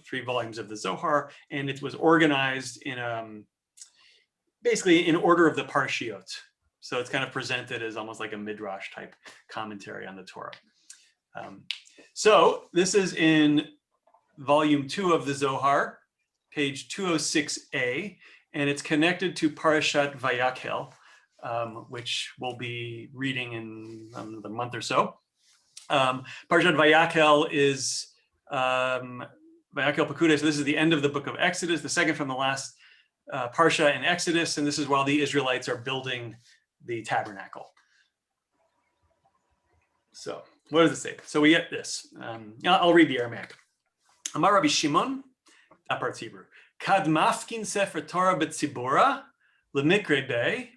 3 volumes of the Zohar, and it was organized in basically in order of the Parshiot. So it's kind of presented as almost like a midrash type commentary on the Torah. So this is in volume 2 of the Zohar, page 206a, and it's connected to Parashat Vayakhel, which we'll be reading in a month or so. Parashat Vayakhel is Vayakhel Pekudei. So this is the end of the book of Exodus, the second from the last Parsha in Exodus, and this is while the Israelites are building the tabernacle. So what does it say? So we get this. I'll read the Aramaic. Amar Rabbi Shimon, that part's Hebrew. Kad mafkin sefer Torah betzibura lemikre be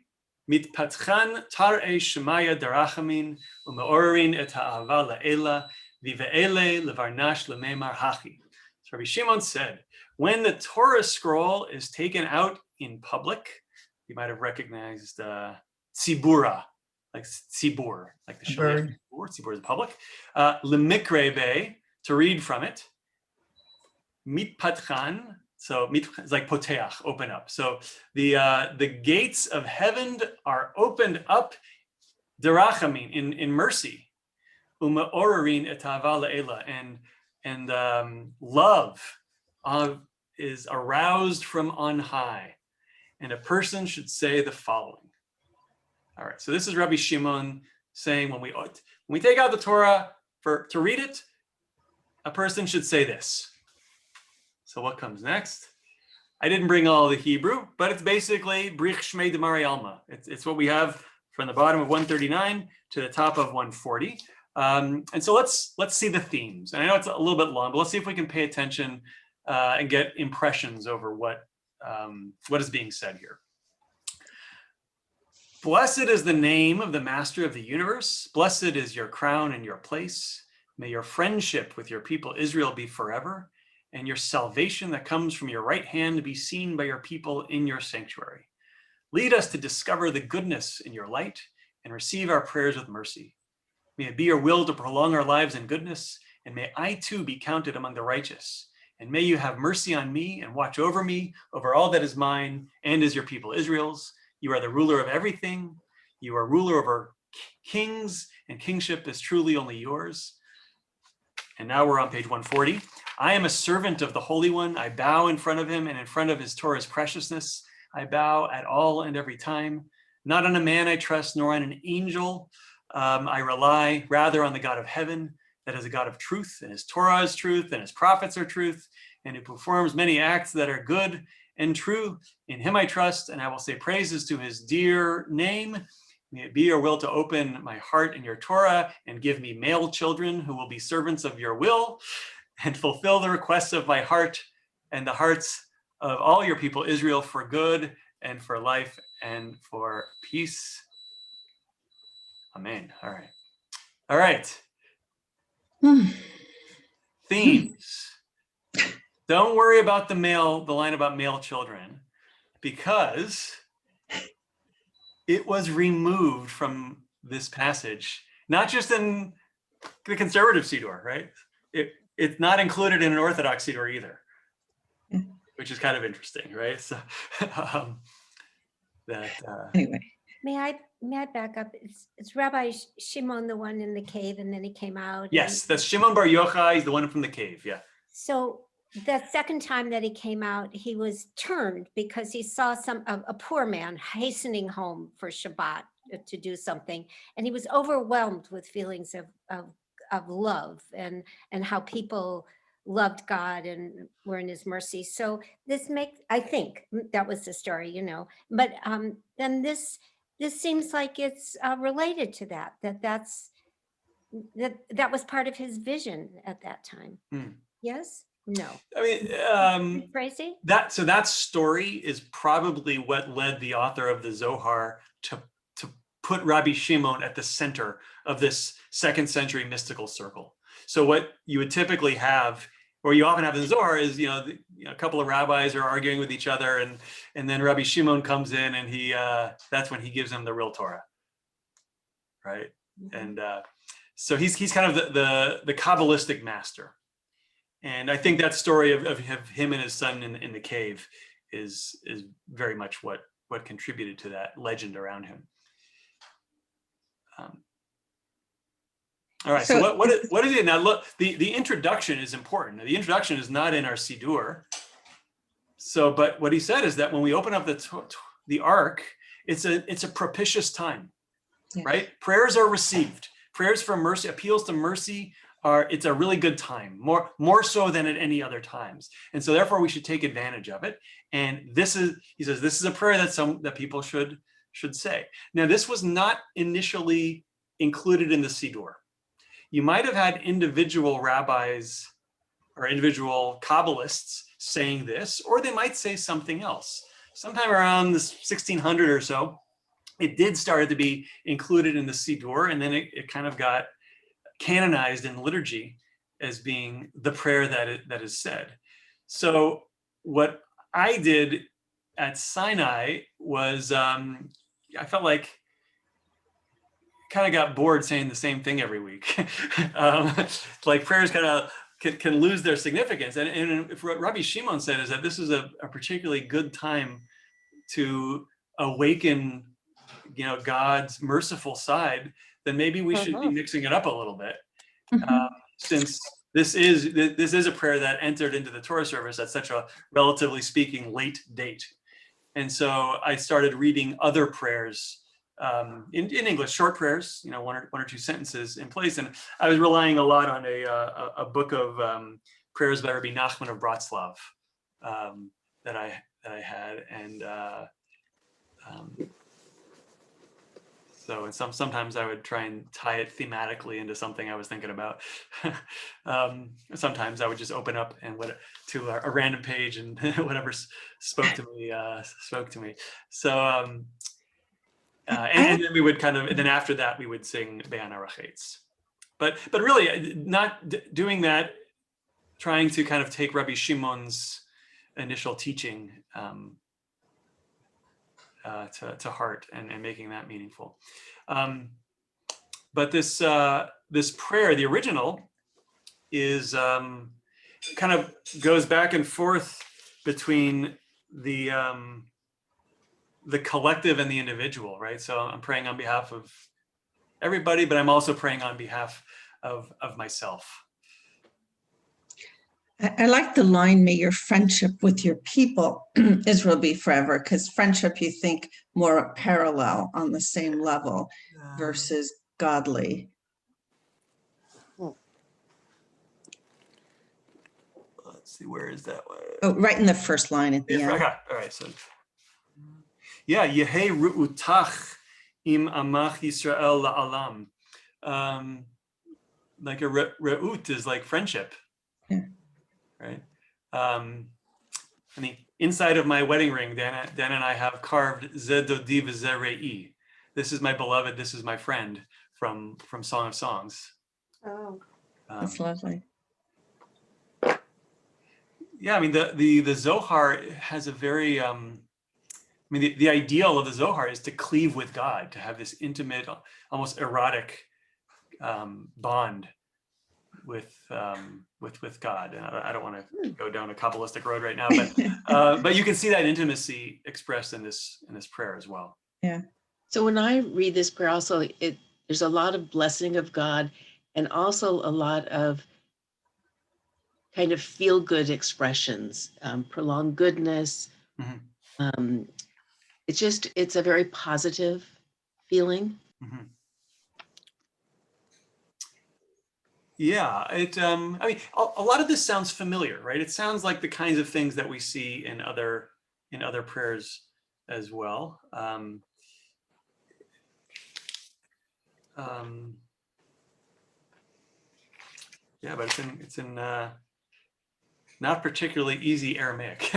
mitpatchan tar'ei shemaya darachamin umeorerin et ha'ava la'ela vive'ele levarnash lememar hachi. So Rabbi Shimon said, when the Torah scroll is taken out in public, you might have recognized tzibura, like tzibur, like the shaliach. Tzibur is public. Lemikre be, to read from it. Mitpatchan, so it's like poteach, open up. So the gates of heaven are opened up, derachamin, in mercy. Umeorerin et ha'ava la'ela, and love is aroused from on high. And a person should say the following. All right, so this is Rabbi Shimon saying when we take out the Torah to read it, a person should say this. So what comes next? I didn't bring all the Hebrew, but it's basically Brich Shmei Demari Alma. It's what we have from the bottom of 139 to the top of 140. And so let's see the themes. And I know it's a little bit long, but let's see if we can pay attention and get impressions over what is being said here. Blessed is the name of the Master of the universe. Blessed is your crown and your place. May your friendship with your people Israel be forever, and your salvation that comes from your right hand be seen by your people in your sanctuary. Lead us to discover the goodness in your light and receive our prayers with mercy. May it be your will to prolong our lives in goodness, and may I too be counted among the righteous. And may you have mercy on me and watch over me, over all that is mine and is your people Israel's. You are the ruler of everything. You are ruler over kings, and kingship is truly only yours. And now we're on page 140. I am a servant of the Holy One. I bow in front of him and in front of his Torah's preciousness. I bow at all and every time. Not on a man I trust, nor on an angel. I rely rather on the God of heaven, that is a God of truth, and his Torah is truth, and his prophets are truth, and who performs many acts that are good and true. In him I trust, and I will say praises to his dear name. May it be your will to open my heart in your Torah and give me male children who will be servants of your will and fulfill the requests of my heart and the hearts of all your people Israel for good and for life and for peace. Amen. All right. All right. Themes. Don't worry about the line about male children, because it was removed from this passage, not just in the conservative Siddur, right? It's not included in an Orthodox Siddur either, which is kind of interesting, right? So Anyway, May I back up? It's Rabbi Shimon, the one in the cave, and then he came out. Yes, that's Shimon Bar Yochai, he's the one from the cave, yeah. So the second time that he came out, he was turned because he saw a poor man hastening home for Shabbat to do something, and he was overwhelmed with feelings of love and how people loved God and were in his mercy. So this I think that was the story, but then this seems like it's related to that was part of his vision at that time. Yes? No. I mean, crazy? that story is probably what led the author of the Zohar to put Rabbi Shimon at the center of this 2nd century mystical circle. So what you would typically have, or you often have in the Zohar, is a couple of rabbis are arguing with each other, and then Rabbi Shimon comes in, and that's when he gives them the real Torah, right? Mm-hmm. And so he's kind of the Kabbalistic master. And I think that story of him and his son in the cave is very much what contributed to that legend around him. All right. So what is it now? Look, the introduction is important. The introduction is not in our Siddur. So, but what he said is that when we open up the ark, it's a propitious time, yes. Right? Prayers are received. Prayers for mercy, appeals to mercy it's a really good time, more so than at any other times. And so therefore we should take advantage of it. And he says, this is a prayer that people should say. Now, this was not initially included in the Siddur. You might have had individual rabbis or individual Kabbalists saying this, or they might say something else. Sometime around the 1600 or so, it did start to be included in the Siddur, and then it kind of got canonized in liturgy as being the prayer that is said. So what I did at Sinai was, I felt like kind of got bored saying the same thing every week. Like prayers kind of can lose their significance. And if what Rabbi Shimon said is that this is a particularly good time to awaken, God's merciful side, then maybe we should be mixing it up a little bit. Since this is a prayer that entered into the Torah service at such a, relatively speaking, late date. And so I started reading other prayers in English, short prayers, one or two sentences in place. And I was relying a lot on a book of prayers by Rabbi Nachman of Bratslav that I had. And and sometimes I would try and tie it thematically into something I was thinking about. Sometimes I would just open up and to a random page, and whatever spoke to me. So and then we would and then after that we would sing Be'an Arachetz. But really not doing that, trying to kind of take Rabbi Shimon's initial teaching to heart and making that meaningful. But this prayer, the original, is kind of goes back and forth between the collective and the individual, right? So I'm praying on behalf of everybody, but I'm also praying on behalf of myself. I like the line, may your friendship with your people, Israel, be forever, because friendship, you think more parallel on the same level versus godly. Let's see, where is that one? Oh, right in the first line at the end. Okay. All right, so yeah, Yehei Ru'utach im Amach Yisrael la'alam. Like a re'ut is like friendship. Yeah. Right. I mean, inside of my wedding ring, Dan and I have carved Ze Dodi v'Ze Re'i. This is my beloved, this is my friend, from Song of Songs. Oh, that's lovely. Yeah, I mean, the Zohar has a very, the ideal of the Zohar is to cleave with God, to have this intimate, almost erotic bond with God. And I don't want to go down a Kabbalistic road right now, but you can see that intimacy expressed in this prayer as well. Yeah. So when I read this prayer, also there's a lot of blessing of God, and also a lot of kind of feel-good expressions, prolonged goodness. Mm-hmm. It's a very positive feeling. Mm-hmm. Yeah, a lot of this sounds familiar, right? It sounds like the kinds of things that we see in other prayers as well. Yeah, but it's in not particularly easy Aramaic.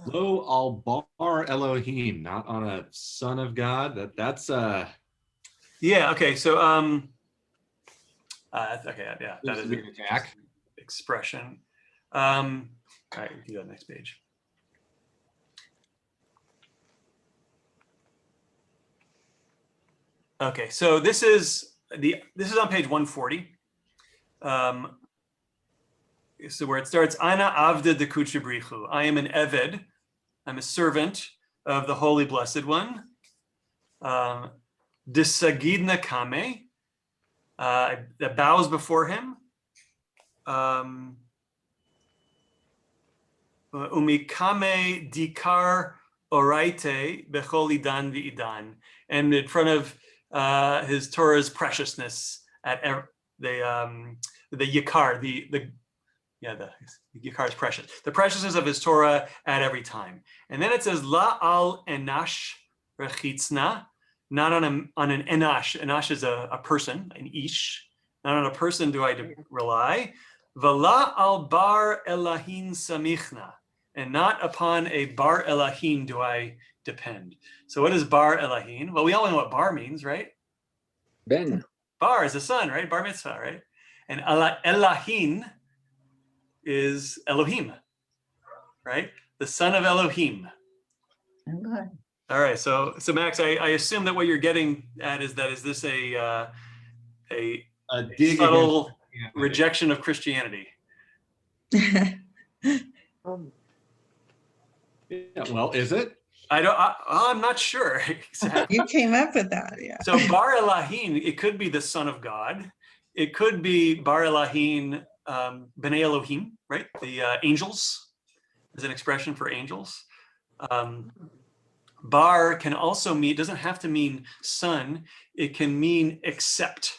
Lo al bar Elohim, not on a son of God. That's Yeah. Okay. So okay. Yeah. That is an attack expression. All right. We can go to the next page. Okay. So this is on page 140. So where it starts, Ana avda de kuchibrichu. I am an eved. I'm a servant of the Holy Blessed One. Disagidna kame, that bows before him. Umikame dikar oraite bechol idan v'idan. And in front of his Torah's preciousness at the Yikar, the Yikar is precious. The preciousness of his Torah at every time. And then it says, La al enash rechitzna, not on an enash. Enash is a person, an ish. Not on a person do I rely. V'la al bar elahin samichna, and not upon a bar elahin do I depend. So what is bar elahin? Well, we all know what bar means, right? Ben. Bar is the son, right? Bar mitzvah, right? And elahin is Elohim, right? The son of Elohim. Okay. All right, so Max, I assume that what you're getting at is this a dig subtle against- rejection of Christianity? Um, Yeah, well, is it? I'm not sure exactly. You came up with that, yeah. So Bar Elahin, it could be the son of God. It could be Bar Elahin, B'nai Elohim, right? The angels is an expression for angels. Bar can also mean, doesn't have to mean son. It can mean except,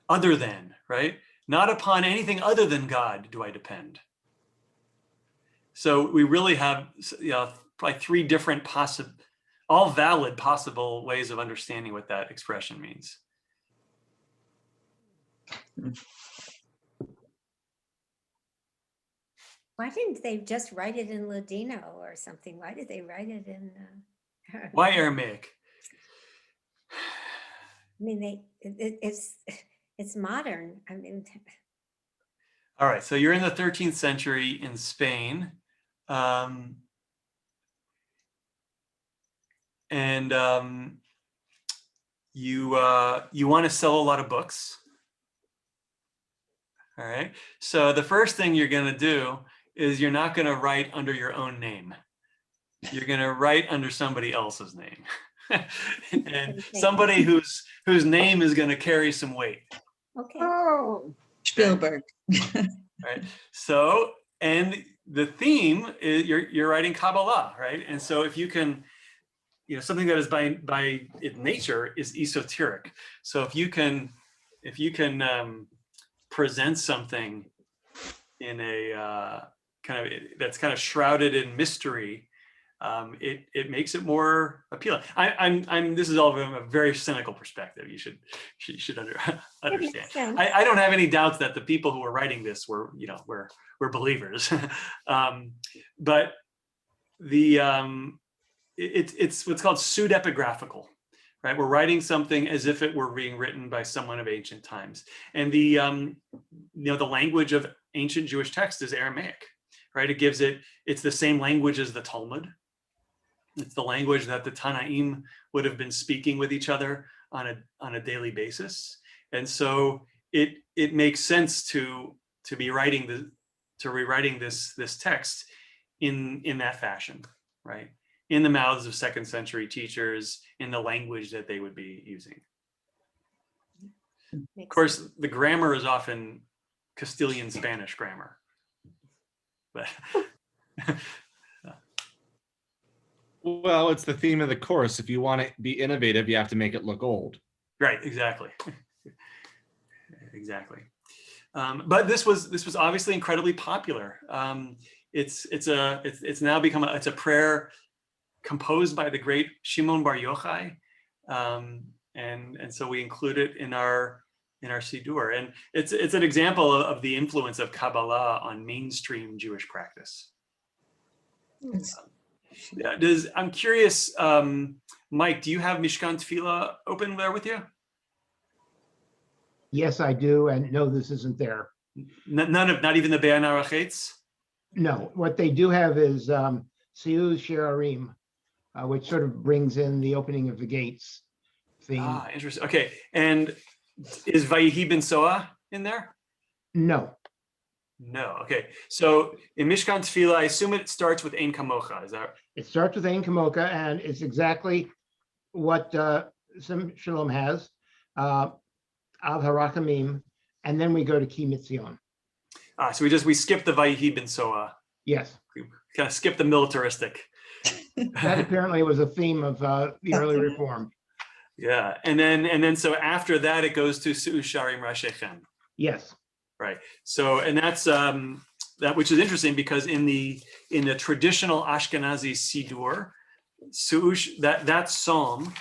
other than, right? Not upon anything other than God do I depend. So we really have probably three different all valid possible ways of understanding what that expression means. Why didn't they just write it in Ladino or something? Why did they write it in? Why Aramaic? I mean, it's modern. I mean, All right, so you're in the 13th century in Spain. You want to sell a lot of books. All right, so the first thing you're going to do is you're not going to write under your own name. You're going to write under somebody else's name. And somebody whose name is going to carry some weight. okay. Oh, Spielberg. Right. So, and the theme is you're writing Kabbalah, right? And so if you can, something that is by its nature is esoteric. So if you can present something in a that's kind of shrouded in mystery, it makes it more appealing. This is all from a very cynical perspective. You should understand. I don't have any doubts that the people who were writing this were believers, but it's what's called pseudepigraphical, right? We're writing something as if it were being written by someone of ancient times, and the language of ancient Jewish text is Aramaic, right? It's the same language as the Talmud. It's the language that the Tanaim would have been speaking with each other on a daily basis, and so it makes sense to be rewriting this text in that fashion, right? In the mouths of second century teachers, in the language that they would be using. Of course, the grammar is often Castilian Spanish grammar, but. Well, it's the theme of the course. If you want to be innovative, you have to make it look old. Right, exactly. Exactly. But this was obviously incredibly popular. It's now become a prayer composed by the great Shimon Bar Yochai, and so we include it in our Siddur, and it's an example of the influence of Kabbalah on mainstream Jewish practice. I'm curious, Mike, do you have Mishkan Tefillah open there with you? Yes, I do. And no, this isn't there. Not even the Be'an Arachetz? No, what they do have is Siu Shirarim, which sort of brings in the opening of the gates theme. Ah, interesting. Okay, and is Vayihi Ben Soah in there? No, No. Okay, so in Mishkan Tefillah, I assume it starts with Ein Kamocha. Is that? it starts with Ein Kamocha, and it's exactly what Sim Shalom has, Av Harakamim, and then we go to Ki Mitzion. So we skip the Vayihi Ben Soah. Yes, We kind of skip the militaristic. that apparently was a theme of the early reform. Yeah, and then so after that it goes to Su'usharim Rashechem. Yes. Right. So, and that's that, which is interesting because in the traditional Ashkenazi Siddur, that psalm,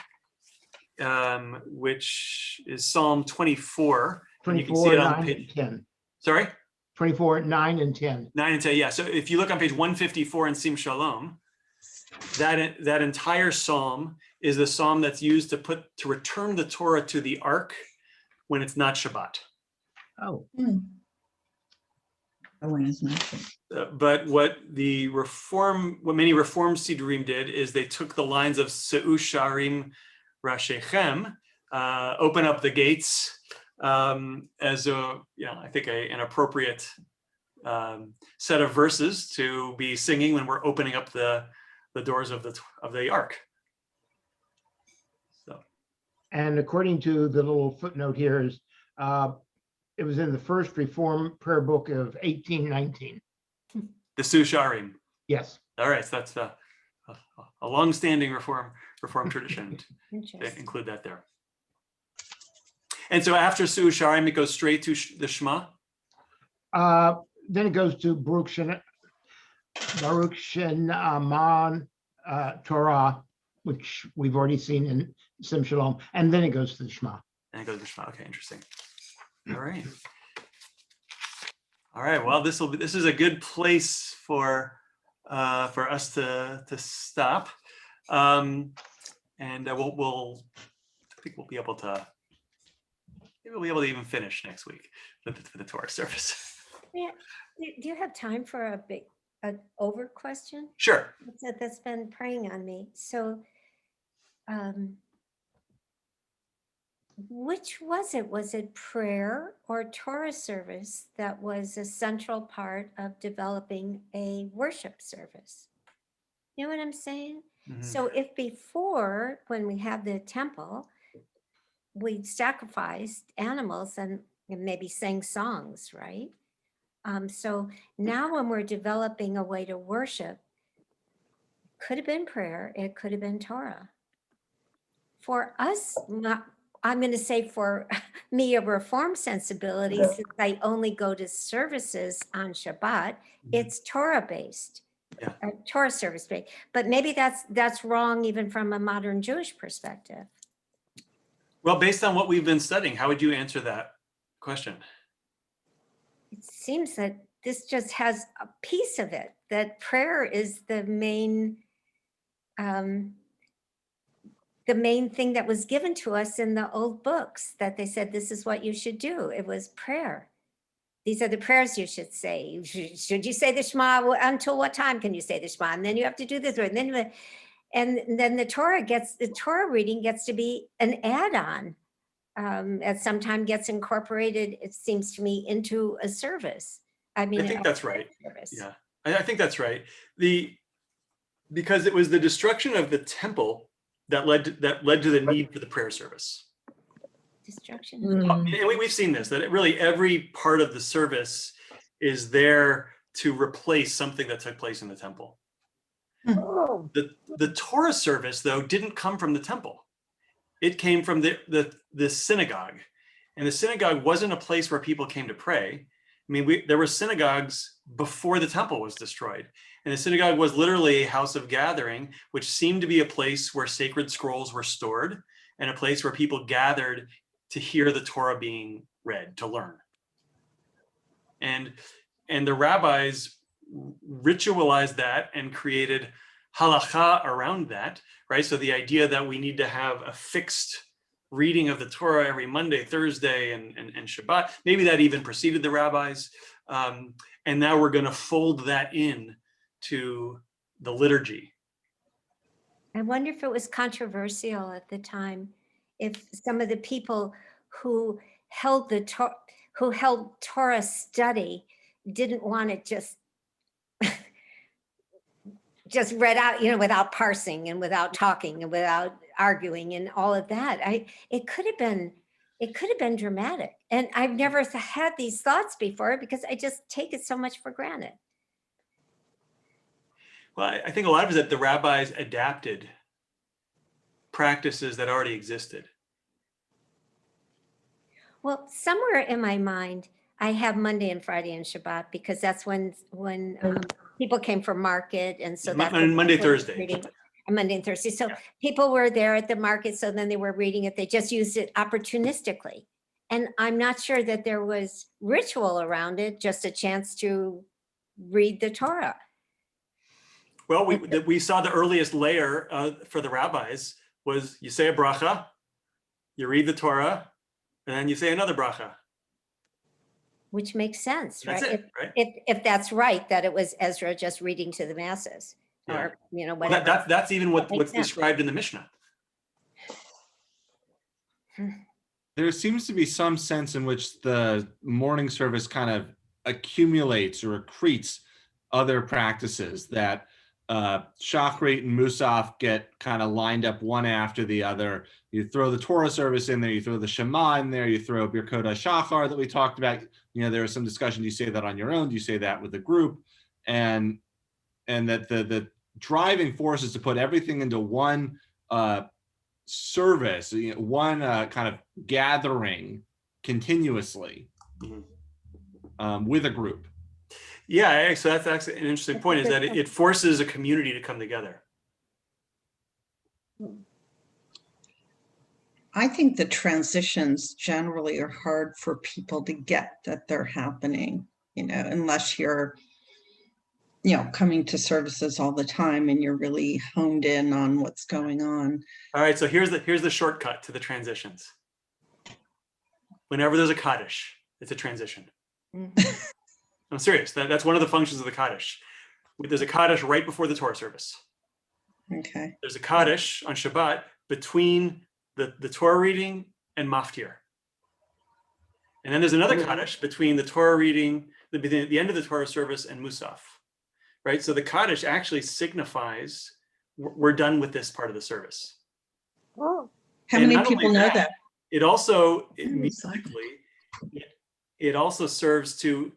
which is Psalm 24, and you can see 24, it on 9 page, and 10. sorry, 24, 9 and 10. 9 and 10. Yeah. So if you look on page 154 in Sim Shalom, that entire psalm is the psalm that's used to return the Torah to the Ark when it's not Shabbat. Oh, Oh, when it's not. But what many Reform Siddurim did is they took the lines of Se'usharim Rashechem, open up the gates, as I think an appropriate set of verses to be singing when we're opening up the doors of the Ark. So, and according to the little footnote here is, it was in the first Reform prayer book of 1819. the Se'usharim. Yes. All right, so that's a long-standing Reform tradition to Interesting. include that there. And so after Se'usharim, it goes straight to the Shema. Then it goes to Baruch She'aman Torah, which we've already seen in Sim Shalom, and then it goes to the Shema. And it goes to Shema. Okay, interesting. All right. All right. Well, this is a good place for us to stop, and I think we'll be able to even finish next week for the Torah service. Yeah. Do you have time for an over question? Sure. That's been preying on me. So, which was it? Was it prayer or Torah service that was a central part of developing a worship service? You know what I'm saying? Mhm. So if before, when we had the temple, we sacrificed animals and maybe sang songs, right? So now when we're developing a way to worship, could have been prayer, it could have been Torah. For us, I'm going to say for me, a Reform sensibility, since I only go to services on Shabbat, it's Torah-based, Yeah. Torah service-based. But maybe that's wrong even from a modern Jewish perspective. Well, based on what we've been studying, how would you answer that question? It seems that this just has a piece of it, that prayer is the main thing that was given to us in the old books, that they said, this is what you should do. It was prayer. These are the prayers you should say. Should you say the Shema? Until what time can you say the Shema? And then you have to do this. And then the Torah reading gets to be an add-on. At some time gets incorporated, it seems to me, into a service. I mean, I think that's right. Service. Yeah, I think that's right. Because it was the destruction of the temple that led to the need for the prayer service. Destruction. And we've seen this, that really every part of the service is there to replace something that took place in the temple. Oh. The Torah service, though, didn't come from the temple. It came from the synagogue. And the synagogue wasn't a place where people came to pray. I mean, there were synagogues before the temple was destroyed. And the synagogue was literally a house of gathering, which seemed to be a place where sacred scrolls were stored and a place where people gathered to hear the Torah being read, to learn. And the rabbis ritualized that and created halakha around that, right? So the idea that we need to have a fixed reading of the Torah every Monday, Thursday, and Shabbat, maybe that even preceded the rabbis. And now we're going to fold that in to the liturgy. I wonder if it was controversial at the time, if some of the people who held Torah study didn't want it just read out, without parsing and without talking and without arguing and all of that. It could have been dramatic. And I've never had these thoughts before because I just take it so much for granted. Well, I think a lot of it is that the rabbis adapted practices that already existed. Well, somewhere in my mind, I have Monday and Friday and Shabbat because that's when people came from market, and so that's when Monday, people were Thursday. reading. Monday and Thursday. So Yeah. people were there at the market, so then they were reading it. They just used it opportunistically. And I'm not sure that there was ritual around it, just a chance to read the Torah. Well, we saw the earliest layer for the rabbis was you say a bracha, you read the Torah, and then you say another bracha. Which makes sense, That's right? it, right? If that's right, that it was Ezra just reading to the masses, Yeah. or Well, whatever. that's even That makes what's sense. described in the Mishnah. There seems to be some sense in which the morning service kind of accumulates or accretes other practices, that Shachrit and Musaf get kind of lined up one after the other. You throw the Torah service in there, you throw the Shema in there, you throw Birkot HaShachar that we talked about. There was some discussion, do you say that on your own? Do you say that with a group? And that the driving force is to put everything into one service, one kind of gathering continuously with a group. Yeah, so that's actually an interesting point, is that it forces a community to come together. I think the transitions generally are hard for people to get that they're happening, unless you're, coming to services all the time and you're really honed in on what's going on. All right, so here's the shortcut to the transitions. Whenever there's a Kaddish, it's a transition. I'm serious. That's one of the functions of the Kaddish. There's a Kaddish right before the Torah service. Okay. There's a Kaddish on Shabbat between the Torah reading and Maftir. And then there's another Kaddish between the Torah reading, the end of the Torah service, and Musaf. Right? So the Kaddish actually signifies we're done with this part of the service. Oh, How And many not only people know that? It also, exactly. musically, it also serves to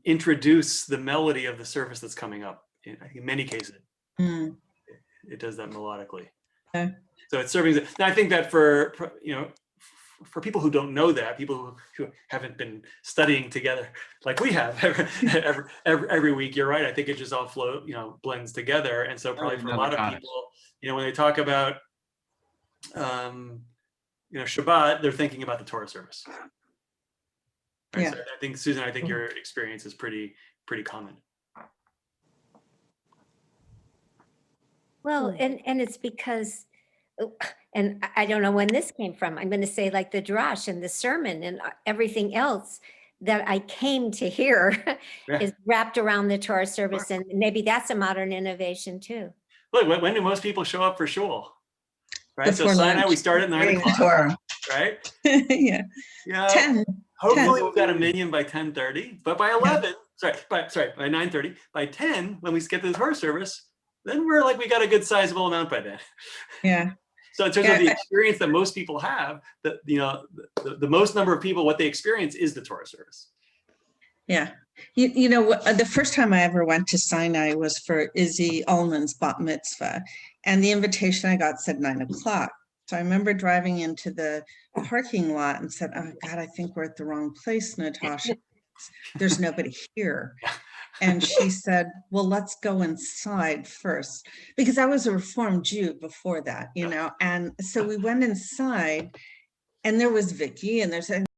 introduce the melody of the service that's coming up. In many cases, it does that melodically. Okay. So it's serving. Now I think that for people who don't know that, people who haven't been studying together like we have every week, you're right. I think it just all blends together. And so probably for a lot of people, when they talk about Shabbat, they're thinking about the Torah service. Right? Yeah. So I think, Susan, your experience is pretty common. well, and it's because, and I don't know when this came from. I'm going to say like the drash and the sermon and everything else that I came to hear is wrapped around the Torah service, and maybe that's a modern innovation too. Look, when do most people show up for shul? Right. Before So Sinai, lunch. we start at 9 Reading the o'clock. Torah. Right. Yeah. Yeah. 10. Hopefully we've got a minion by 10:30, but by 11, by 9:30, by 10, when we get to the Torah service, then we're like, we got a good sizable amount by then. Yeah. So in terms of the experience that most people have, the most number of people, what they experience is the Torah service. Yeah. The first time I ever went to Sinai was for Izzy Ullman's bat mitzvah, and the invitation I got said 9 o'clock. So I remember driving into the parking lot and said, oh God, I think we're at the wrong place, Natasha. There's nobody here. And she said, well, let's go inside first, because I was a Reformed Jew before that, and so we went inside, and there was Vicky, and there's